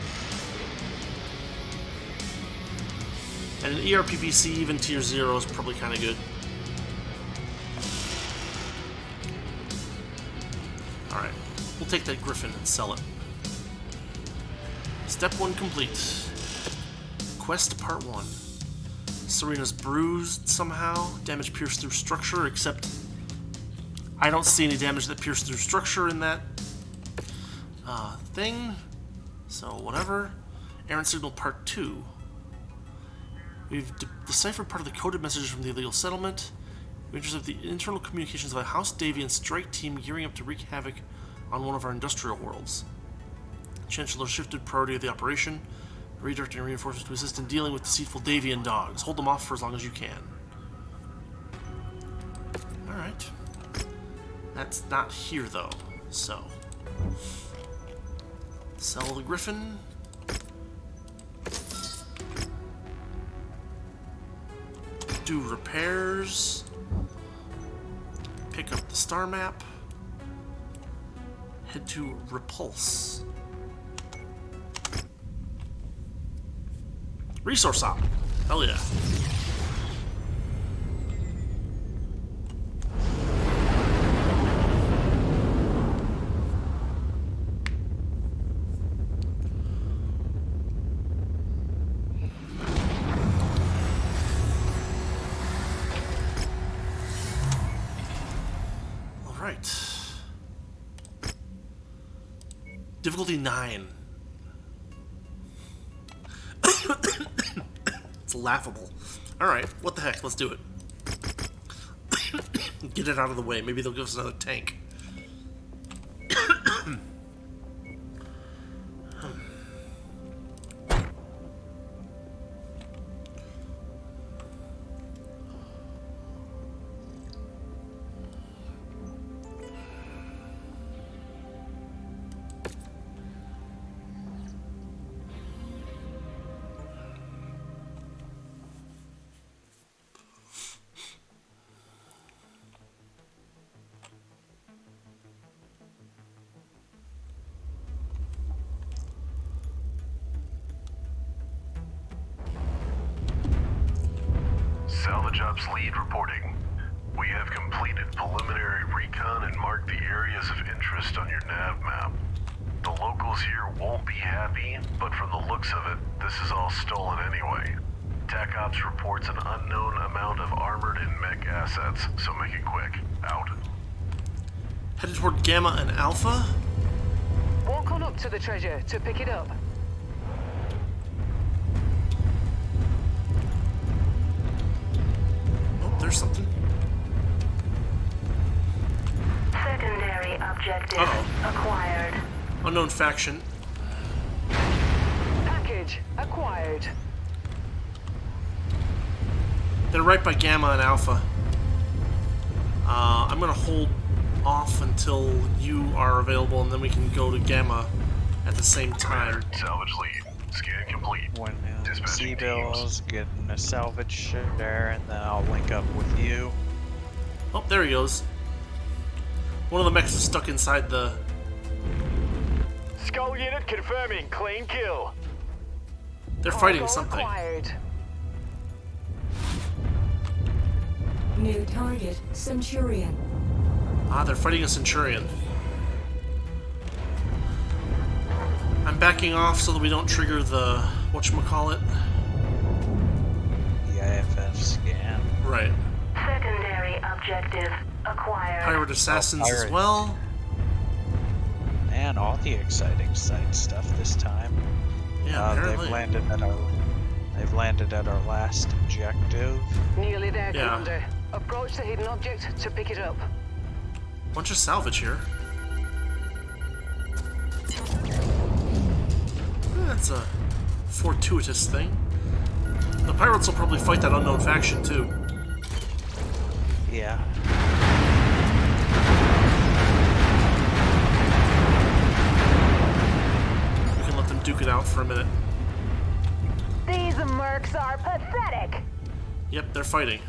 And an ERPPC, even tier 0, is probably kind of good. Alright, we'll take that Griffin and sell it. Step 1 complete. Quest Part 1. Serena's bruised somehow. Damage pierced through structure, except I don't see any damage that pierced through structure in that thing. So, whatever. Errant Signal Part 2. We've deciphered part of the coded messages from the illegal settlement. We intercept the internal communications of a House Davian strike team gearing up to wreak havoc on one of our industrial worlds. Chancellor shifted priority of the operation, redirecting reinforcements to assist in dealing with deceitful Davian dogs. Hold them off for as long as you can. Alright. That's not here, though, so... Sell the Griffin. Do repairs. Pick up the star map. Head to Repulse. Resource op. Hell yeah. Difficulty 9. It's laughable. Alright, what the heck, let's do it. Get it out of the way, maybe they'll give us another tank. Salvage Ops Lead reporting. We have completed preliminary recon and marked the areas of interest on your nav map. The locals here won't be happy, but from the looks of it, this is all stolen anyway. TAC Ops reports an unknown amount of armored and mech assets, so make it quick. Out. Headed toward Gamma and Alpha. Walk on up to the treasure to pick it up. Oh, there's something. Secondary objective acquired. Unknown faction. Package acquired. They're right by Gamma and Alpha. I'm gonna hold off until you are available, and then we can go to Gamma at the same time. Salvage lead. Scan complete. When Dispatching C-bills, getting a salvage there, and then I'll link up with you. Oh, there he goes. One of the mechs is stuck inside the... Skull unit confirming clean kill. They're fighting Cargo something. acquired. New target, Centurion. Ah, they're fighting a Centurion. I'm backing off so that we don't trigger the... whatchamacallit? The IFF scan. Right. Secondary objective acquired. Pirate Assassins as pirate. well. And all the exciting side stuff this time. Yeah, apparently. They've landed at our last objective. Nearly there, Yeah. Commander. Approach the hidden object to pick it up. Bunch of salvage here. That's a fortuitous thing. The pirates will probably fight that unknown faction too. Yeah. We can let them duke it out for a minute. These mercs are pathetic. Yep, they're fighting.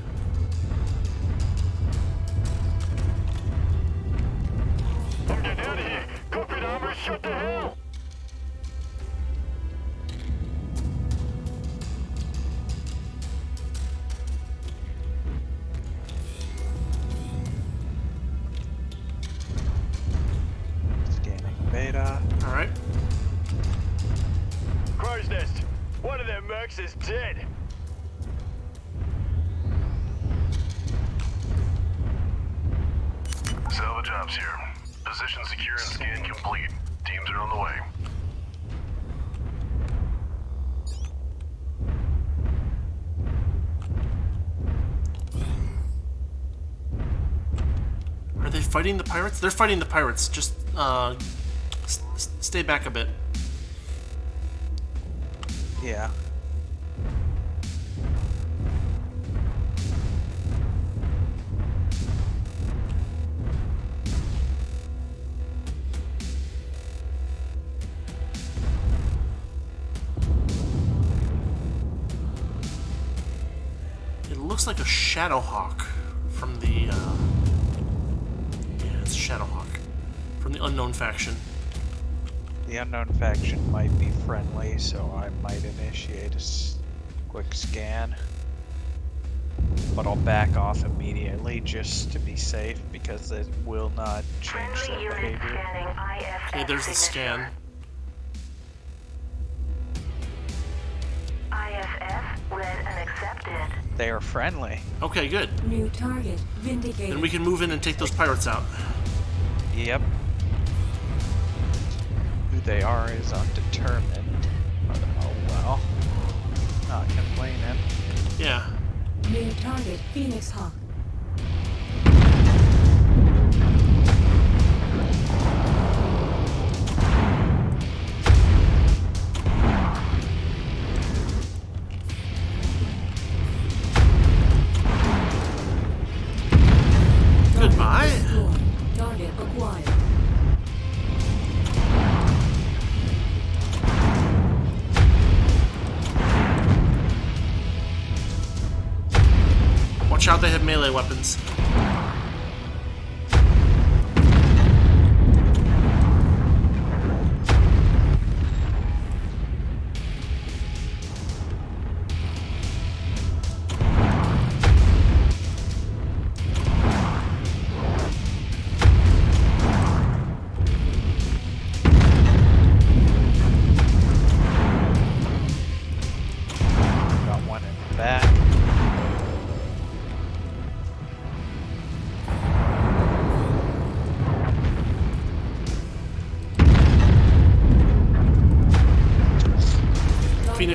I'm getting out of here. Cockpit armor, shut the hell. Scanning beta. Alright. Crow's nest. One of them mercs is dead. Salvage ops here. Position secure and scan complete. Teams are on the way. Are they fighting the pirates? They're fighting the pirates. Just, stay back a bit. Yeah. It looks like a Shadowhawk from the, yeah, it's Shadowhawk. From the unknown faction. The unknown faction might be friendly, so I might initiate a quick scan. But I'll back off immediately just to be safe because it will not change Friendly their unit behavior. scanning IFF. Okay, there's the signature. scan. IFF read and accepted. They are friendly. Okay, good. New target, Vindicator. Then we can move in and take those pirates out. Yep. Who they are is undetermined. But, oh well. Not complaining. Yeah. New target, Phoenix Hawk. Goodbye. Destroyed. Target acquired. Watch out, they have melee weapons. Got one in the back.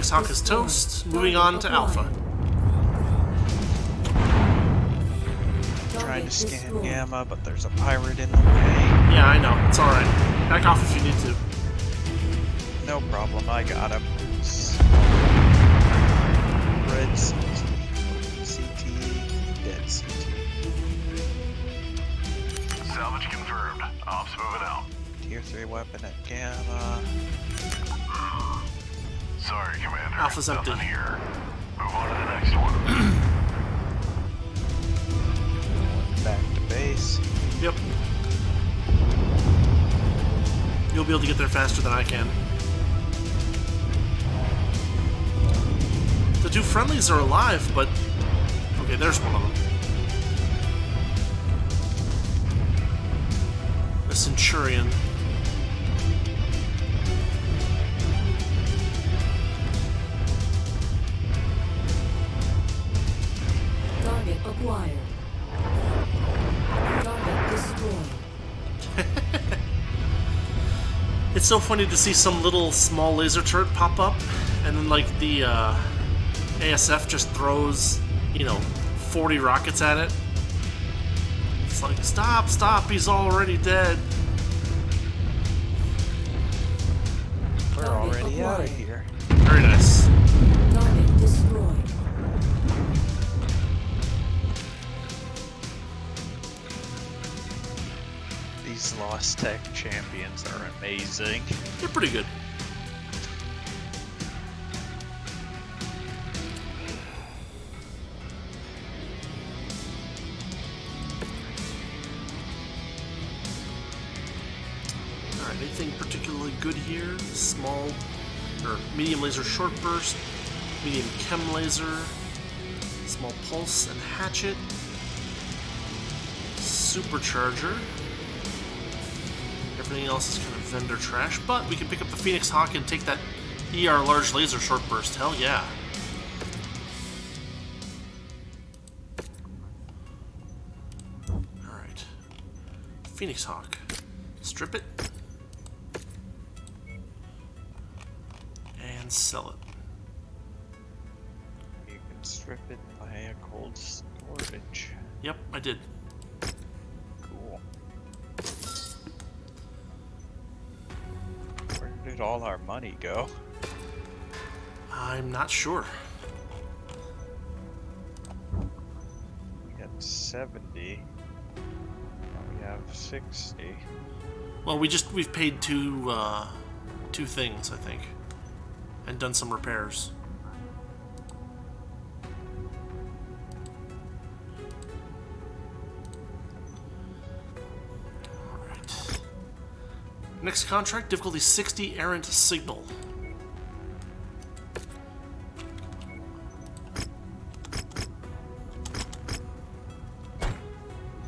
Phoenix Hawk is toast. Moving on to Alpha. Trying to scan Gamma, but there's a pirate in the way. Yeah, I know. It's alright. Back off if you need to. No problem, I got him. Red CT, dead CT. Salvage confirmed. Ops moving out. Tier 3 weapon at Gamma. Sorry, Commander. Alpha's empty. Nothing here. Move on to the next one. Back to base. Yep. You'll be able to get there faster than I can. The two friendlies are alive, but... Okay, there's one of them. The Centurion. Target acquired. Target destroyed. It's so funny to see some little small laser turret pop up, and then like the ASF just throws, 40 rockets at it. It's like, stop, he's already dead. We're already out of here. Very nice. Target destroyed. These Lost Tech champions are amazing. They're pretty good. Alright, anything particularly good here? Small or medium laser short burst, medium chem laser, small pulse and hatchet, supercharger. Everything else is kind of vendor trash, but we can pick up the Phoenix Hawk and take that ER large laser short burst. Hell yeah. Alright. Phoenix Hawk. Strip it. And sell it. You can strip it by a cold storage. Yep, I did. Cool. Where did all our money go? I'm not sure. We had 70. Now we have 60. Well, we've paid two things, I think, and done some repairs. Alright. Next contract, difficulty 60, errant signal.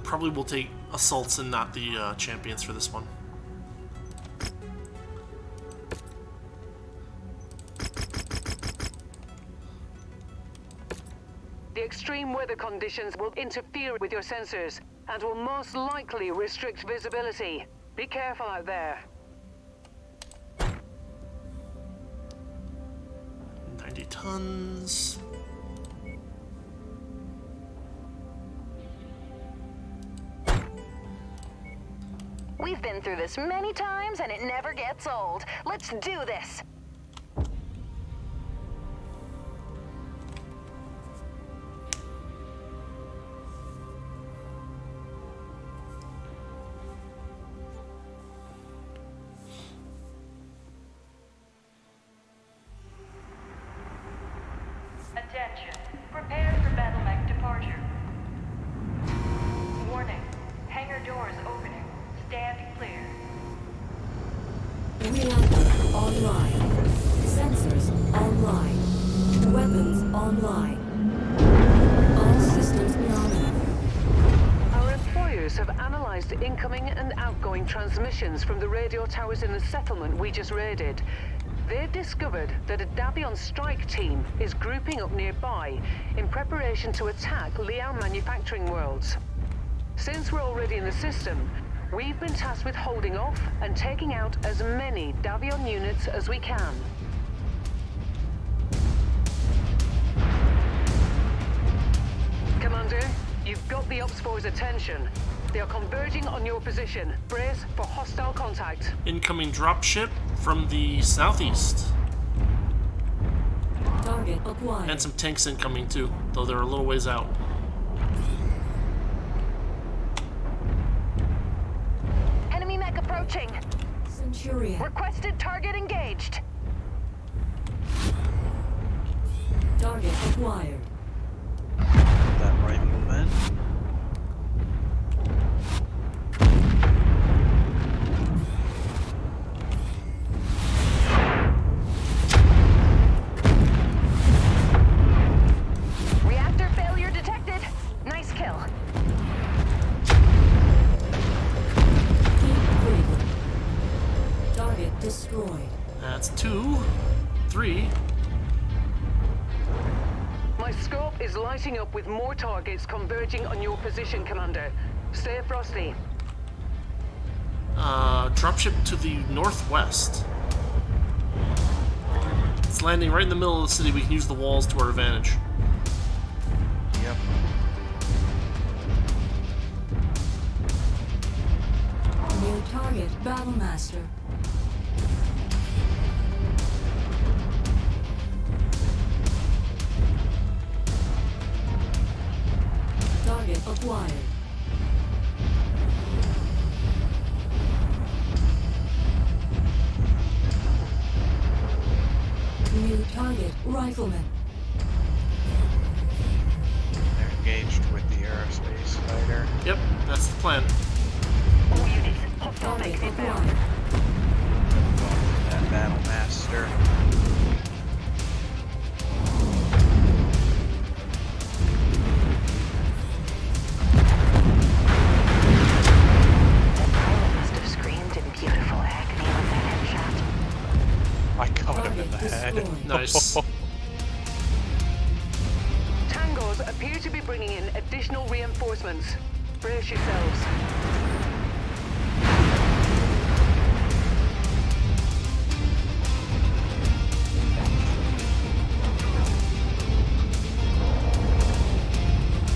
Probably will take assaults and not the champions for this one. The extreme weather conditions will interfere with your sensors and will most likely restrict visibility. Be careful out there. 90 tons. We've been through this many times and it never gets old. Let's do this. Attention. Prepare for battle mech departure. Warning. Hangar doors opening. Stand clear. Reactor online. Sensors online. Weapons online. All systems nominal. Our employers have analyzed incoming and outgoing transmissions from the radio towers in the settlement we just raided. They've discovered that a Davion strike team is grouping up nearby in preparation to attack Liao Manufacturing Worlds. Since we're already in the system, we've been tasked with holding off and taking out as many Davion units as we can. Commander, you've got the Ops Force's attention. They are converging on your position. Brace for hostile contact. Incoming dropship from the southeast. Target acquired. And some tanks incoming too, though they're a little ways out. Enemy mech approaching. Centurion. Requested target engaged. Target acquired. That rifleman. Reactor failure detected. Nice kill. Keep critical. Target destroyed. That's 2, 3. My scope is lighting up with more targets converging on your position, Commander. Stay frosty. Dropship to the northwest. It's landing right in the middle of the city. We can use the walls to our advantage. Yep. New target, Battlemaster. Target acquired. New target, Rifleman. They're engaged with the aerospace fighter. Yep, that's the plan. All units, hostile Target mech inbound. acquired. Going for that Battlemaster. Must have screamed in beautiful agony with that headshot. I caught him in the Target head. destroyed. Nice. Tangos appear to be bringing in additional reinforcements. Brace yourselves.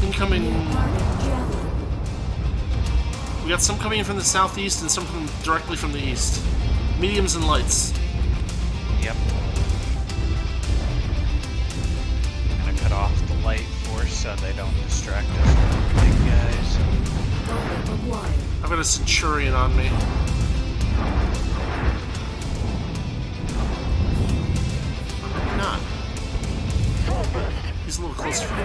Incoming. Target Javelin. We got some coming in from the southeast and some directly from the east. Mediums and lights. Yep. Gonna cut off the light force so they don't distract us from the big guys. Target acquired. I've got a Centurion on me. Maybe not. He's a little closer for me.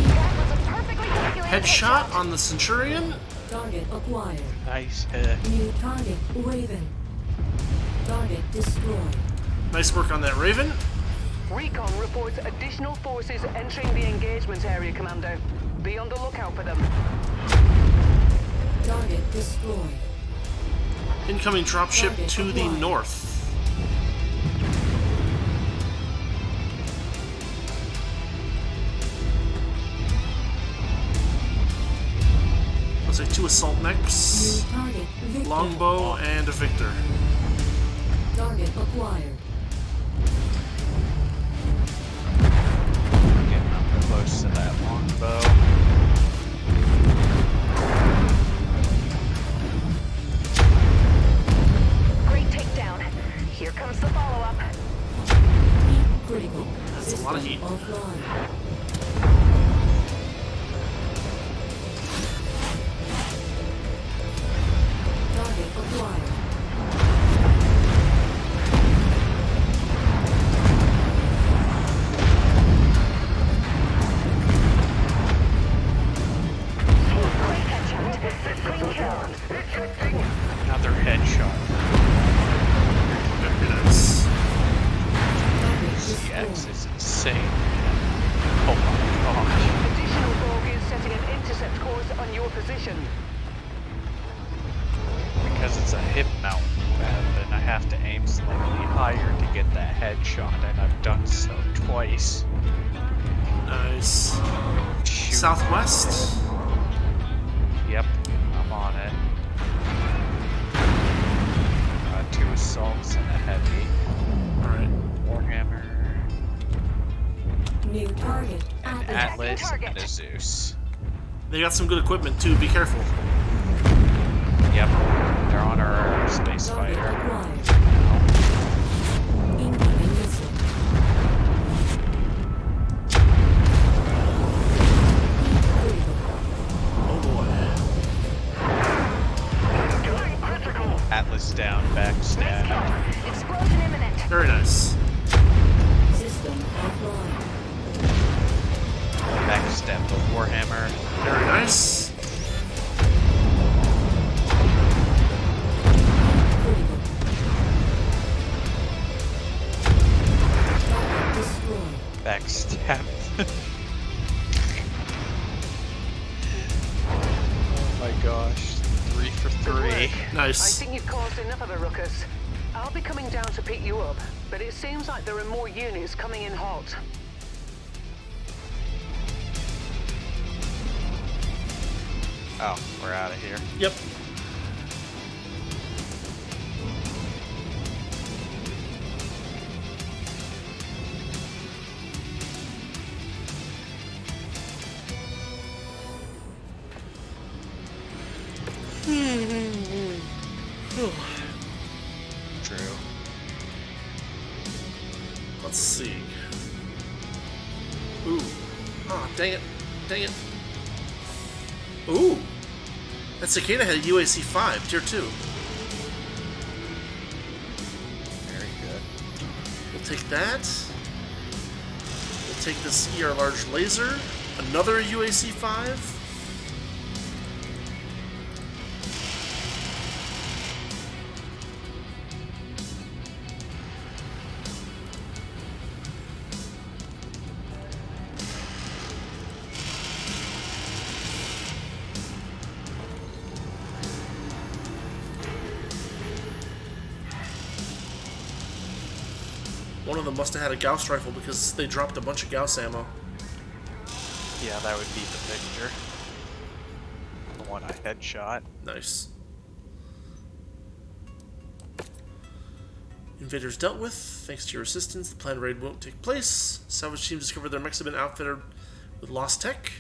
That was a perfectly calculated Headshot on the Centurion. Target acquired. Nice hit. New target, Raven. Target destroyed. Nice work on that Raven. Recon reports additional forces entering the engagement area, Commander. Be on the lookout for them. Target destroyed. Incoming dropship to the north. Looks like 2 assault mechs, New target, Victor. longbow, and a Victor. Target acquired. Getting up close to that longbow. Great takedown. Here comes the follow-up. Heat critical. That's a lot of heat. Offline. Target acquired. Great headshot. Green kill. Another headshot. Very nice. Target CX destroyed. is insane. Oh my gosh. Additional bogies setting an intercept course on your position. Because it's a hip mount weapon, I have to aim slightly higher to get that headshot, and I've done so twice. Nice. Shoot. Southwest. Yep. Atlas, target. and a Zeus. They got some good equipment too. Be careful. Yep, they're on our space Target fighter. acquired. Incoming missile. Oh boy. Atlas down, backstab. Explosion imminent. Very nice. System offline. Backstab the Warhammer. Very nice. Critical. Target destroyed. Backstab. Oh my gosh. 3 for 3. I Nice. think you've caused enough of a ruckus. I'll be coming down to pick you up, but it seems like there are more units coming in hot. Oh, we're out of here. Yep. True. Let's see. Ooh. Ah, dang it. Dang it. Ooh. That cicada had a UAC 5, tier 2. Very good. We'll take that. We'll take this ER large laser. Another UAC 5. One of them must have had a Gauss rifle because they dropped a bunch of Gauss ammo. Yeah, that would be the Victor. The one I headshot. Nice. Invaders dealt with. Thanks to your assistance, the planned raid won't take place. Salvage team discovered their mechs have been outfitted with lost tech,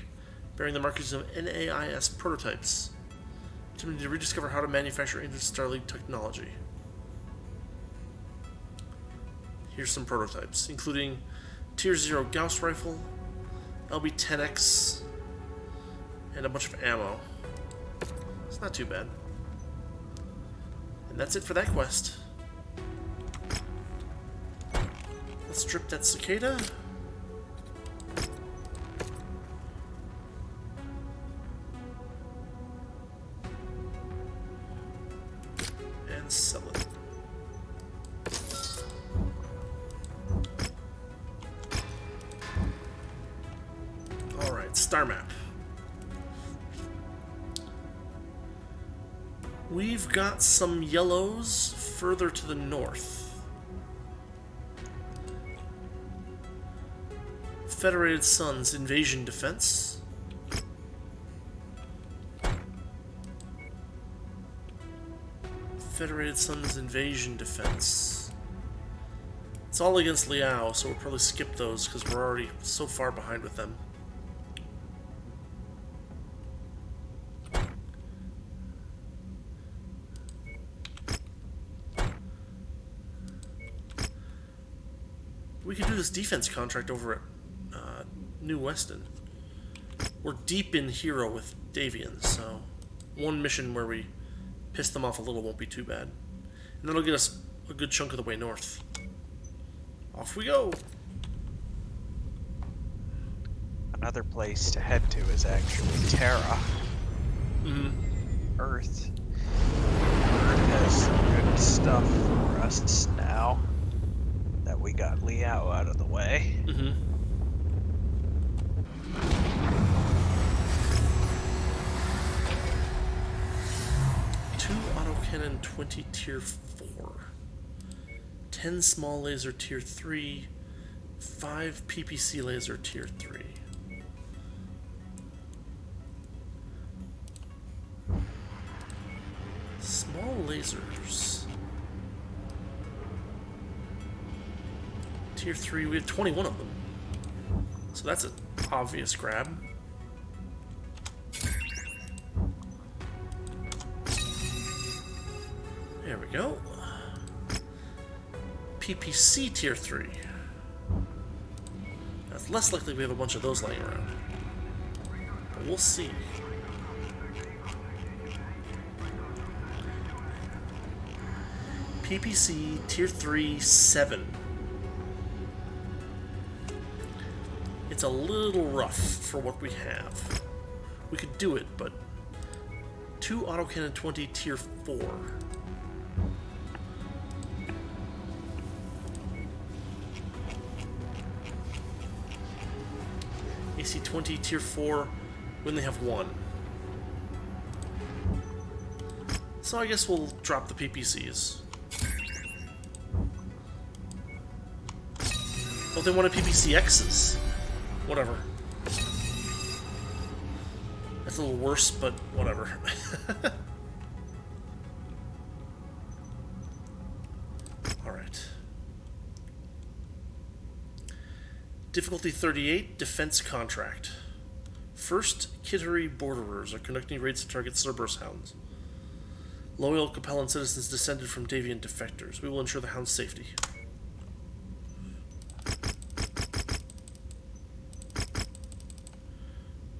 bearing the markings of NAIS prototypes. Attempting to rediscover how to manufacture ancient Starleague technology. Here's some prototypes, including Tier 0 Gauss rifle, LB-10X, and a bunch of ammo. It's not too bad. And that's it for that quest. Let's strip that cicada. And sell it. Star map. We've got some yellows further to the north. Federated Suns Invasion Defense. Federated Suns Invasion Defense. It's all against Liao, so we'll probably skip those because we're already so far behind with them. We could do this defense contract over at New Weston. We're deep in Hero with Davians, so one mission where we piss them off a little won't be too bad. And that'll get us a good chunk of the way north. Off we go! Another place to head to is actually Terra. Mm-hmm. Earth. Earth has some good stuff for us now that we got Liao out of the way. Mm-hmm. Two autocannon 20 tier 4. 10 small laser tier 3. 5 PPC laser tier 3. Small lasers. Tier 3, we have 21 of them. So that's an obvious grab. There we go. PPC tier 3. That's less likely we have a bunch of those laying around. But we'll see. PPC tier 3 7. It's a little rough for what we have. We could do it, but 2 autocannon 20 tier 4. AC 20 tier 4. We only have 1. So I guess we'll drop the PPCs. Well, they wanted PPCXs. Whatever. That's a little worse, but whatever. Alright. Difficulty 38, Defense Contract. First, Kittery Borderers are conducting raids to target Cerberus Hounds. Loyal Capellan citizens descended from Davian defectors. We will ensure the Hound's safety.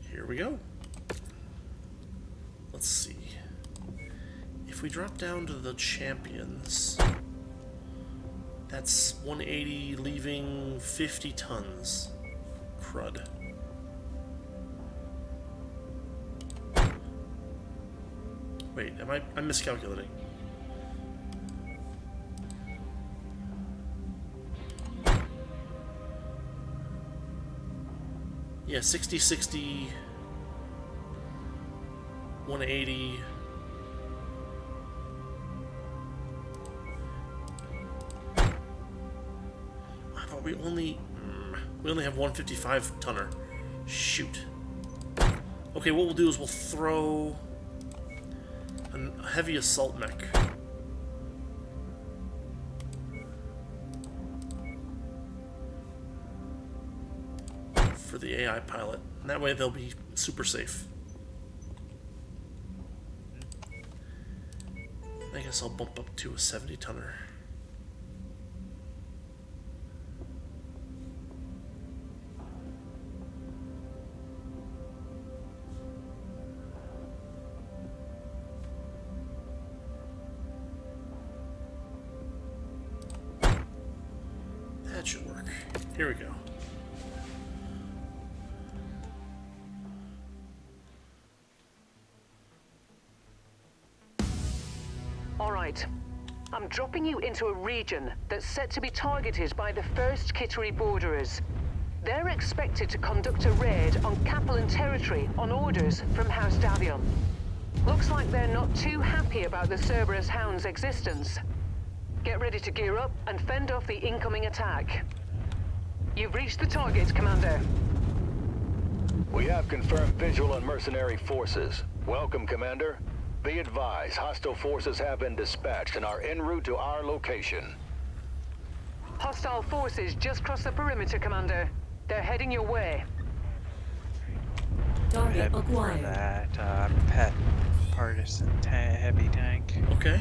Here we go. Let's see. If we drop down to the champions, that's 180 leaving 50 tons. Crud. Wait, I'm miscalculating. Yeah, 60, 60, 180. But we only have 155 tonner. Shoot. Okay, what we'll do is we'll throw a heavy assault mech. For the AI pilot. And that way they'll be super safe. I guess I'll bump up to a 70 tonner. That should work. Here we go. Alright, I'm dropping you into a region that's set to be targeted by the first Kittery Borderers. They're expected to conduct a raid on Capellan territory on orders from House Davion. Looks like they're not too happy about the Cerberus Hound's existence. Get ready to gear up and fend off the incoming attack. You've reached the target, Commander. We have confirmed visual on mercenary forces. Welcome, Commander. Be advised, hostile forces have been dispatched and are en route to our location. Hostile forces just crossed the perimeter, Commander. They're heading your way. Target Heading for acquired. that pet partisan heavy tank. Okay.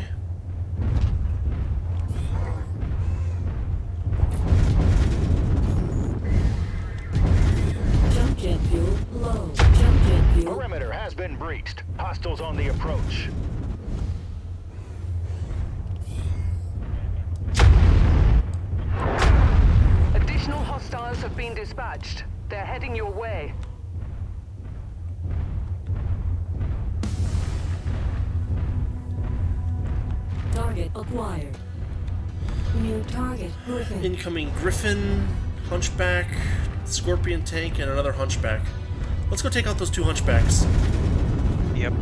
Jump jet fuel low. Jump jet fuel. Perimeter has been breached. Hostiles on the approach. Additional hostiles have been dispatched. They're heading your way. Target acquired. New target Griffin. Incoming Griffin, Hunchback, Scorpion tank, and another Hunchback. Let's go take out those 2 Hunchbacks. Yep.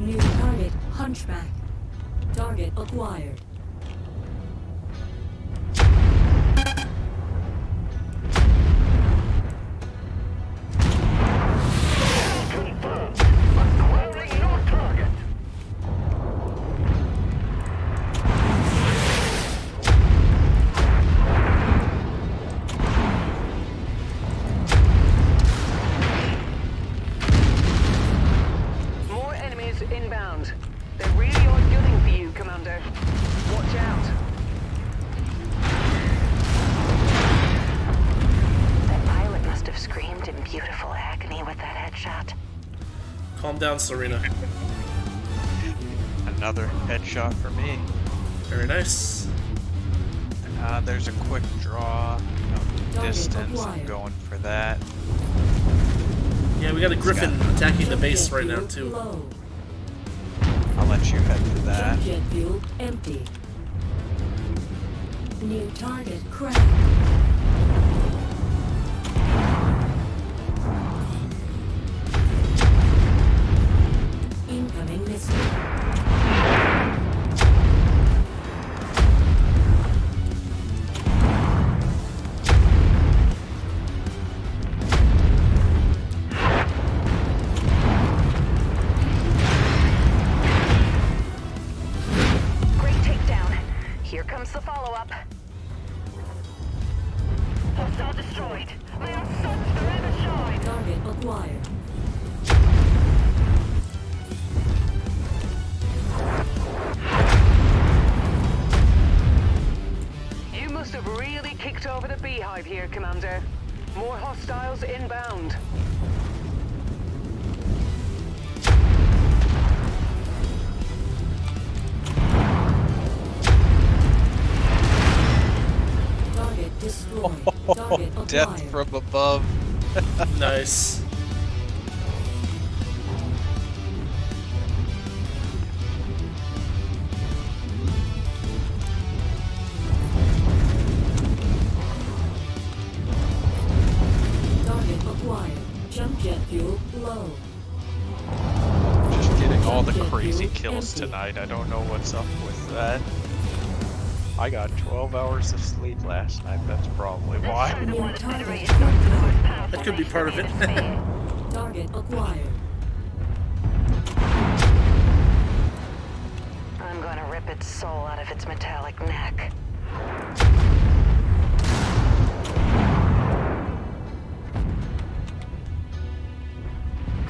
New target Hunchback. Target acquired. Confirmed. Acquiring your target. Calm down, Serena. Another headshot for me. Very nice. There's a quick draw. No distance. I'm acquired. going for that. Yeah, we got a Griffin attacking the base right now, too. Low. I'll let you head for that. Jet fuel empty. New target cracked. Incoming missile. Great takedown. Here comes the follow-up. Hostile destroyed. May our suns forever shine. Target acquired. You must have really kicked over the beehive here, Commander. More hostiles inbound. Target destroyed. Target acquired. Death from above. Nice. Target acquired. Jump jet fuel low. Just getting all the Jump jet crazy fuel kills empty. tonight. I don't know what's up with that. I got 12 hours of sleep last night. That's probably why. New target That could be part of it. Target acquired. I'm gonna rip its soul out of its metallic neck.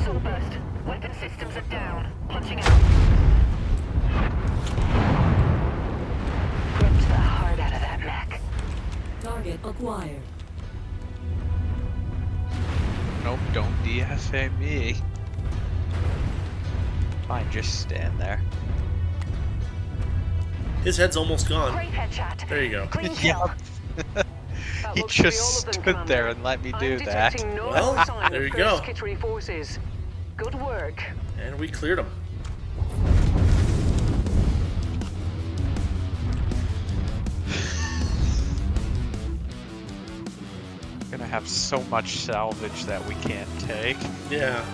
Soul burst. Weapon systems are down. Punching out. Ripped the heart out of that mech. Target acquired. Nope, don't DFA me. Fine, just stand there. His head's almost gone. Great headshot. There you go. Clean kill. That He looks to be all just of them, stood Commander. there and let me do I'm that. detecting no Well, more sign there of you go. Kurt's Kitchery forces. Good work. And we cleared him. Gonna have so much salvage that we can't take. Yeah.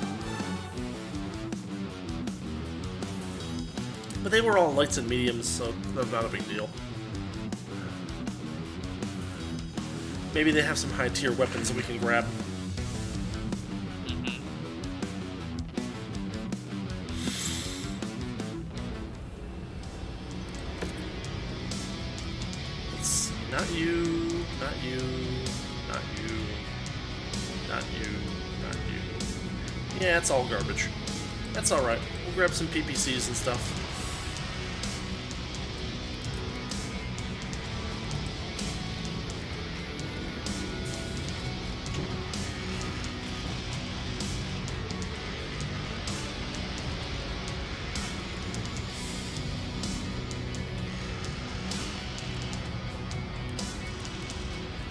But they were all lights and mediums, so that's not a big deal. Maybe they have some high tier weapons that we can grab. It's not you, not you, not you, not you, not you. Yeah, it's all garbage. That's alright. We'll grab some PPCs and stuff.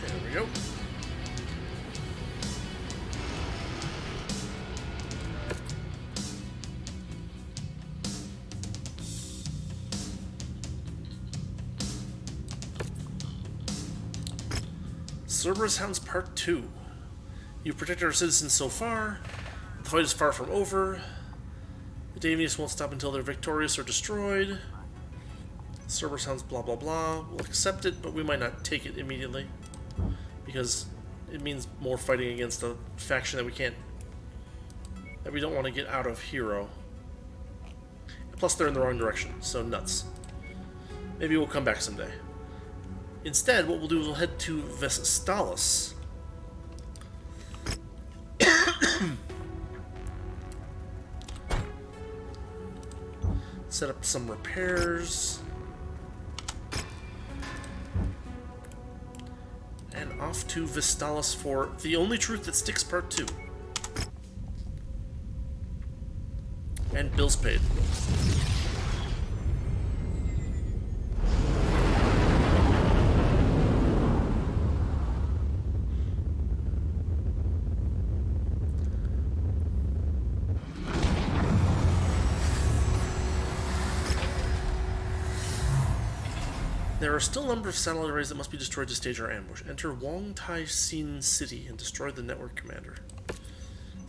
There we go. Cerberus Hounds Part 2. You've protected our citizens so far. The fight is far from over. The Davians won't stop until they're victorious or destroyed. Cerberus Hounds blah blah blah. We'll accept it, but we might not take it immediately. Because it means more fighting against a faction that we don't want to get out of Hero. Plus they're in the wrong direction, so nuts. Maybe we'll come back someday. Instead, what we'll do is we'll head to Vestalis. Set up some repairs. And off to Vestalis for The Only Truth That Sticks Part 2. And bills paid. There are still a number of satellite arrays that must be destroyed to stage our ambush. Enter Wong Tai Sin City and destroy the network commander.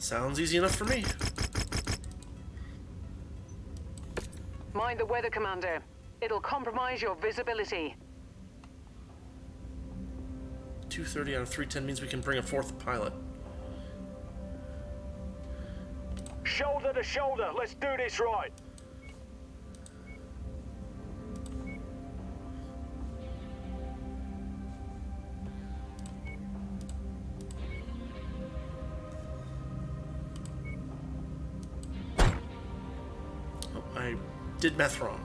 Sounds easy enough for me. Mind the weather, Commander. It'll compromise your visibility. 230 out of 310 means we can bring a fourth pilot. Shoulder to shoulder, let's do this right. I did math wrong.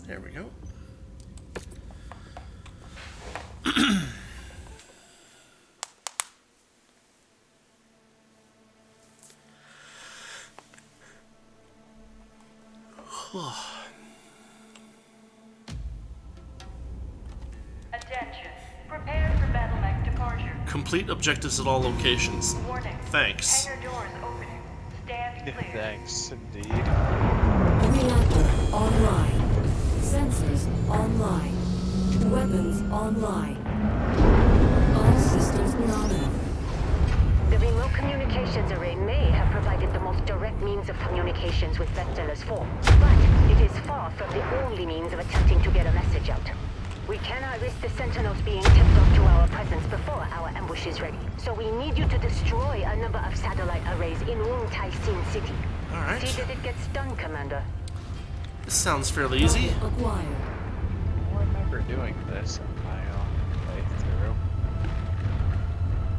There we go. Attention. Prepare for battle mech departure. Complete objectives at all locations. Warning. Thanks. Hangar doors opening. Stand clear. Thanks, indeed. Reactor online. Sensors online. Weapons online. All systems nominal. The remote communications array may have provided the most direct means of communications with Vectorless 4, but it is far from the only means of attempting to get a message out. We cannot risk the Sentinels being tipped off to our presence before our ambush is ready. So we need you to destroy a number of satellite arrays in Wong Tai Sin City. Alright. See that it gets done, Commander. This sounds fairly easy. Acquired. I don't remember doing this on my own playthrough.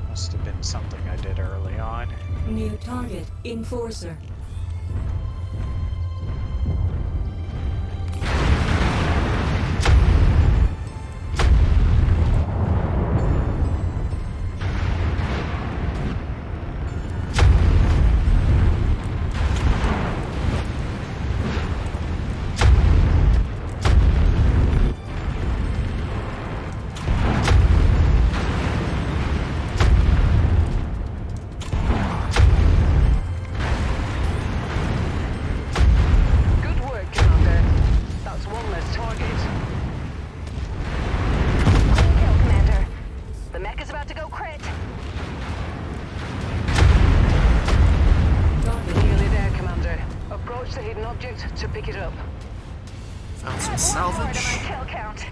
Must have been something I did early on. New target, Enforcer. To pick it up. Found some Worried salvage. about kill count.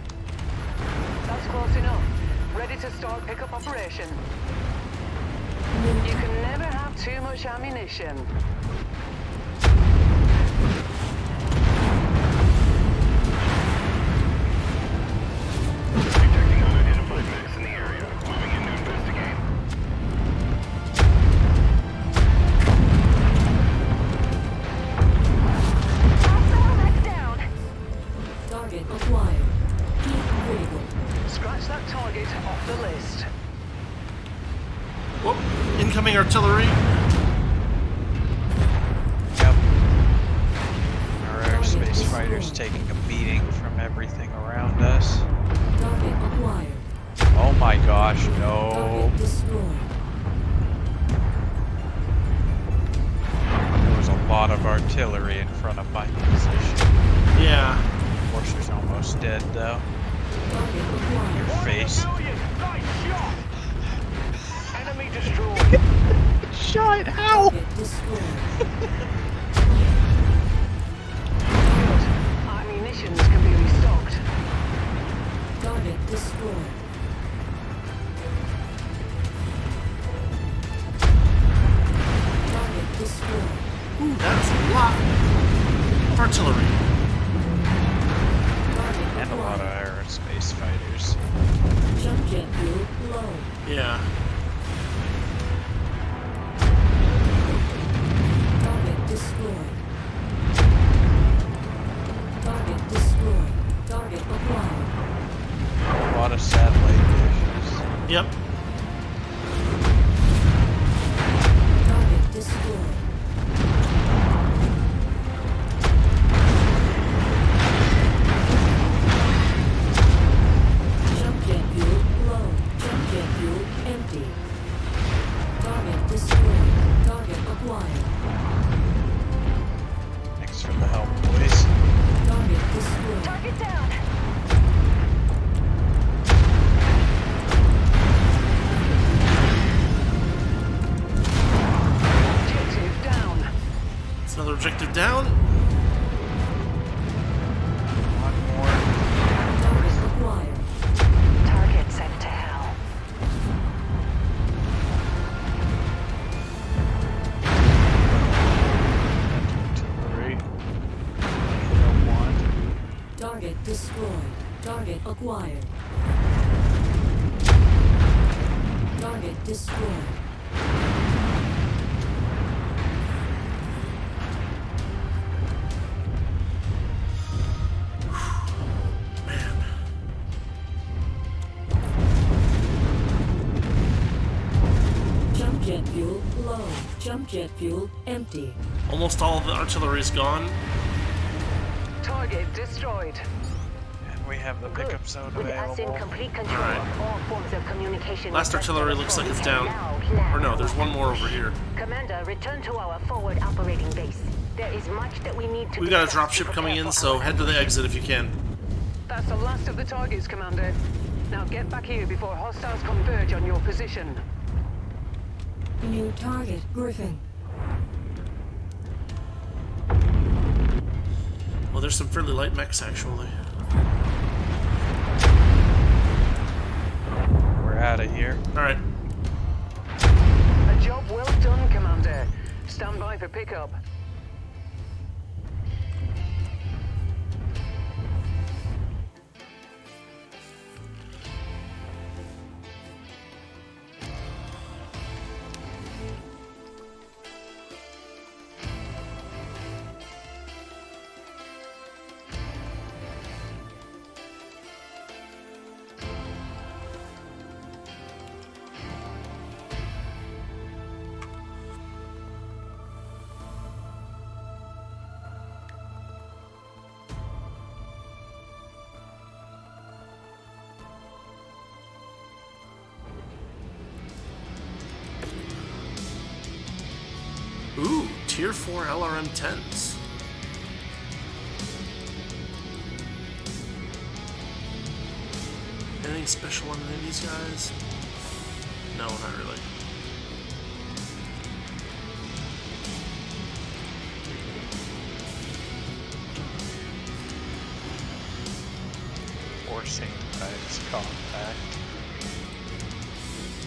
That's close enough. Ready to start pickup operation. You can never have too much ammunition. Detecting unidentified mechs in the area. Moving in to investigate. Target acquired. Keep critical. Scratch that target off the list. Whoop. Incoming artillery. Yep. Our airspace fighters taking a beating from everything around us. Target acquired. Oh my gosh, no. Target destroyed. There was a lot of artillery in front of my position. Yeah. Forcer's almost dead though. Target acquired. Your face. Nice shot! Enemy destroyed. Shot, how? Target destroyed. Ammunitions can be restocked. Target destroyed. Target destroyed. Ooh, that's a lot of artillery. Target And a acquired. Yep. Target destroyed. Jump jet fuel low. Jump jet fuel empty. Target destroyed. Target acquired. Thanks for the help, boys. Target destroyed. Target down. Objective down. It's another objective down. One more. Target acquired. Target sent to hell. Artillery. Kill one. Target destroyed. Target acquired. Target destroyed. Jump jet fuel low. Jump jet fuel empty. Almost all of the artillery is gone. Target destroyed. And we have the pickup zone With us in available. complete control Alright. of all forms of communication. Last with artillery Vector looks like it's and down. now Or no, there's one more over here. Commander, return to our forward operating base. There is much that we need to We've got a discuss dropship to coming prepare in, for so our head to the exit if you can. That's the last of the targets, Commander. Now get back here before hostiles converge on your position. New target Griffin. Well, there's some fairly light mechs, actually. We're out of here. Alright. A job well done, Commander. Stand by for pickup. Ooh, Tier 4 LRM-10s. Anything special on any of these guys? No, not really. Forcing dives compact.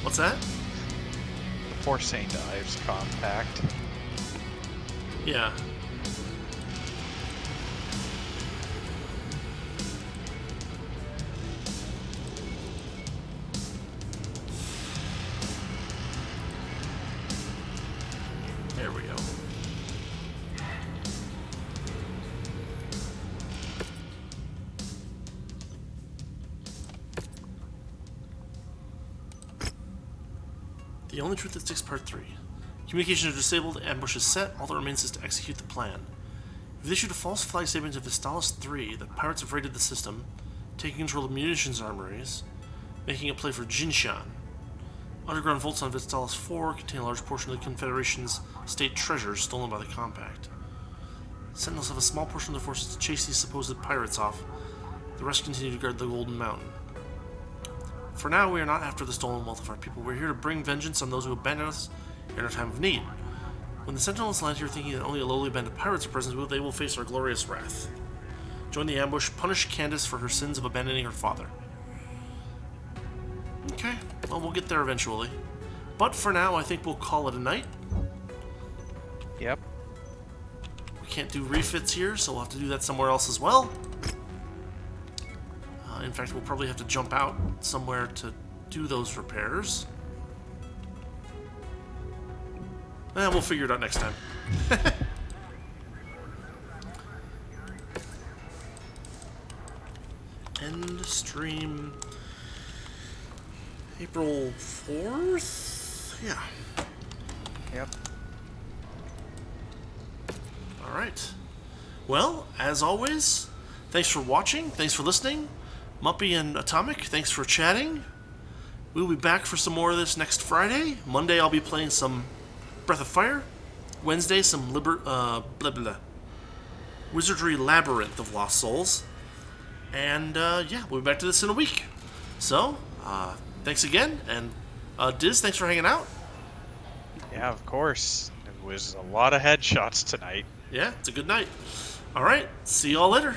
What's that? The forcing dives compact. Yeah. There we go. The Only Truth That Sticks, Part 3. Communications are disabled, ambush is set, all that remains is to execute the plan. We've issued a false flag statement to Vistalis 3 that pirates have raided the system, taking control of munitions armories, making a play for Jinshan. Underground vaults on Vistalis 4 contain a large portion of the Confederation's state treasures stolen by the Compact. Sentinels have a small portion of their forces to chase these supposed pirates off. The rest continue to guard the Golden Mountain. For now, we are not after the stolen wealth of our people. We're here to bring vengeance on those who abandoned us in our time of need. When the Sentinels land here thinking that only a lowly band of pirates are present, they will face our glorious wrath. Join the ambush, punish Candace for her sins of abandoning her father. Okay, well, we'll get there eventually. But for now, I think we'll call it a night. Yep. We can't do refits here, so we'll have to do that somewhere else as well. In fact, we'll probably have to jump out somewhere to do those repairs. We'll figure it out next time. End stream. April 4th? Yeah. Yep. Alright. Well, as always, thanks for watching, thanks for listening. Muppy and Atomic, thanks for chatting. We'll be back for some more of this next Friday. Monday I'll be playing some Breath of Fire. Wednesday some Wizardry Labyrinth of Lost Souls. And yeah, we'll be back to this in a week. So, thanks again, and Diz, thanks for hanging out. Yeah, of course. It was a lot of headshots tonight. Yeah, it's a good night. Alright, see y'all later.